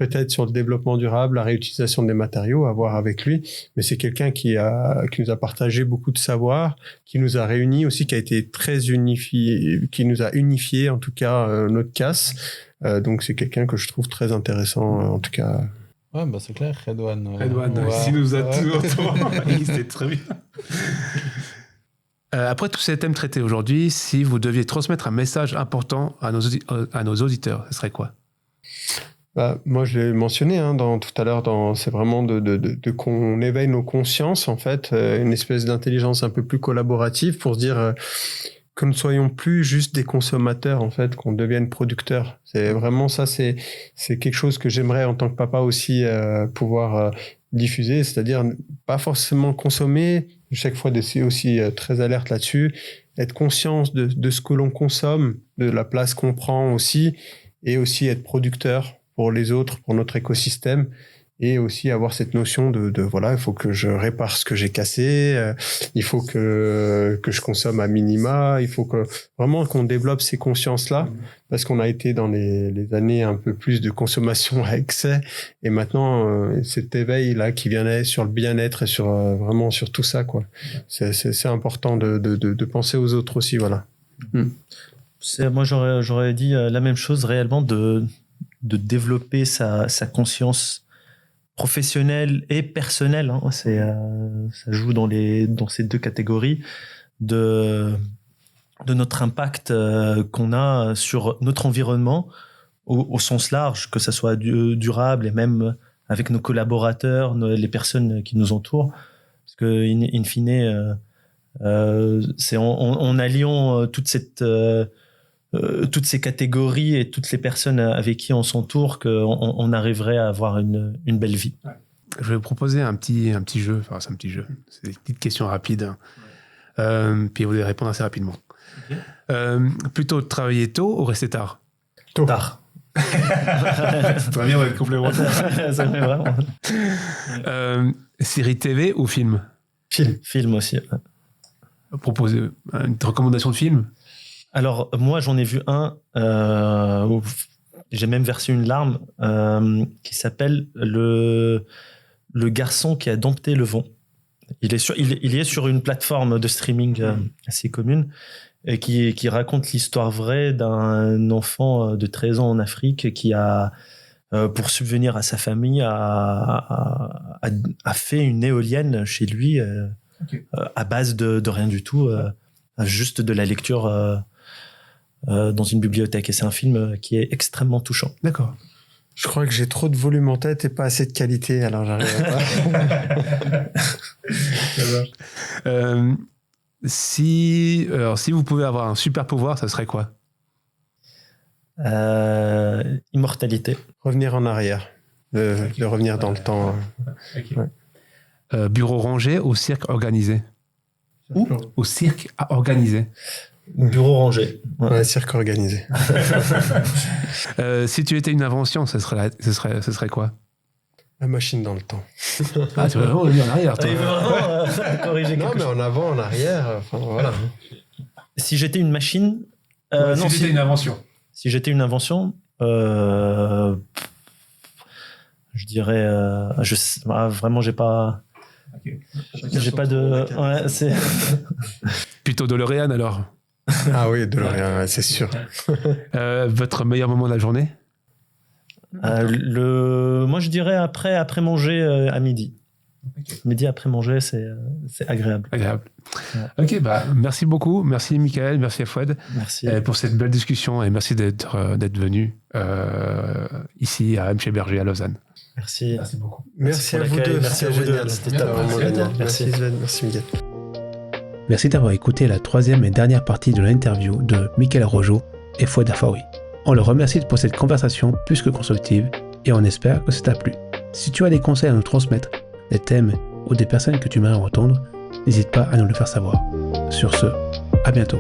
Peut-être sur le développement durable, la réutilisation des matériaux, à voir avec lui. Mais c'est quelqu'un qui nous a partagé beaucoup de savoir, qui nous a réunis aussi, qui a été très unifié, qui nous a unifié en tout cas notre casse. Donc c'est quelqu'un que je trouve très intéressant en tout cas. Ouais, bah c'est clair, Redouane. S'il nous a tout entendu, c'était très bien. Après tous ces thèmes traités aujourd'hui, si vous deviez transmettre un message important à nos auditeurs, ce serait quoi ? Moi, je l'ai mentionné tout à l'heure, c'est vraiment de qu'on éveille nos consciences, en fait, une espèce d'intelligence un peu plus collaborative pour se dire que nous ne soyons plus juste des consommateurs, en fait, qu'on devienne producteurs. C'est vraiment ça, c'est quelque chose que j'aimerais en tant que papa aussi pouvoir diffuser, c'est-à-dire pas forcément consommer, chaque fois d'essayer aussi très alerte là-dessus, être conscient de ce que l'on consomme, de la place qu'on prend aussi, et aussi être producteur pour les autres, pour notre écosystème, et aussi avoir cette notion de voilà, il faut que je répare ce que j'ai cassé, il faut que je consomme à minima, il faut que vraiment qu'on développe ces consciences-là, parce qu'on a été dans les années un peu plus de consommation à excès, et maintenant cet éveil-là qui vient sur le bien-être et sur vraiment sur tout ça, quoi. C'est important de penser aux autres aussi, voilà. Moi, j'aurais dit la même chose réellement, de développer sa conscience professionnelle et personnelle. Ça joue dans ces deux catégories de notre impact qu'on a sur notre environnement au sens large, que ça soit durable et même avec nos collaborateurs, les personnes qui nous entourent. Parce que, in fine, c'est en alliant toutes ces catégories et toutes les personnes avec qui on s'entoure qu'on arriverait à avoir une belle vie. Je vais vous proposer un petit jeu. Enfin, c'est un petit jeu. C'est des petites questions rapides. Puis vous allez répondre assez rapidement. Okay. Plutôt travailler tôt ou rester tard? Tard. Très bien, on va être complémentaires. Ça fait vraiment. Série TV ou film? Film aussi. Proposer une recommandation de film? Alors, moi, j'en ai vu un, j'ai même versé une larme, qui s'appelle Le garçon qui a dompté le vent. Il est sur une plateforme de streaming assez commune, et qui raconte l'histoire vraie d'un enfant de 13 ans en Afrique qui a, pour subvenir à sa famille, a fait une éolienne chez lui, à base de rien du tout, juste de la lecture dans une bibliothèque. Et c'est un film qui est extrêmement touchant. D'accord. Je crois que j'ai trop de volume en tête et pas assez de qualité, alors j'arrive pas. Si vous pouvez avoir un super pouvoir, ça serait quoi? Immortalité. Revenir en arrière. De revenir dans le temps. Okay. Ouais. Bureau rangé ou cirque organisé? Où? Au cirque à organiser. Bureau rangé. Ouais, cirque organisé. Si tu étais une invention, ce serait quoi? La machine dans le temps. Ah, tu veux vraiment revenir en arrière, toi. Il veut vraiment corriger non, mais en avant, en arrière, enfin voilà. Si j'étais une machine... si j'étais une invention. Si j'étais une invention, je dirais... vraiment, j'ai pas... Okay. J'ai pas de... Ouais, c'est... Plutôt DeLorean, alors? Ah oui, DeLorean, c'est sûr. Votre meilleur moment de la journée? Moi, je dirais après manger à midi. Okay. Midi après manger, c'est agréable. Agréable. Ouais. Ok, merci beaucoup. Merci Michael, merci Fouad. Merci. Pour cette belle discussion et merci d'être venu ici à M. Berger à Lausanne. Merci. Merci beaucoup. Merci à vous deux. Merci à vous deux. C'était vraiment génial. Merci Sven, merci Miguel. Merci d'avoir écouté la troisième et dernière partie de l'interview de Michael Rojo et Fouad Afaoui. On le remercie pour cette conversation plus que constructive et on espère que ça t'a plu. Si tu as des conseils à nous transmettre, des thèmes ou des personnes que tu aimerais entendre, n'hésite pas à nous le faire savoir. Sur ce, à bientôt.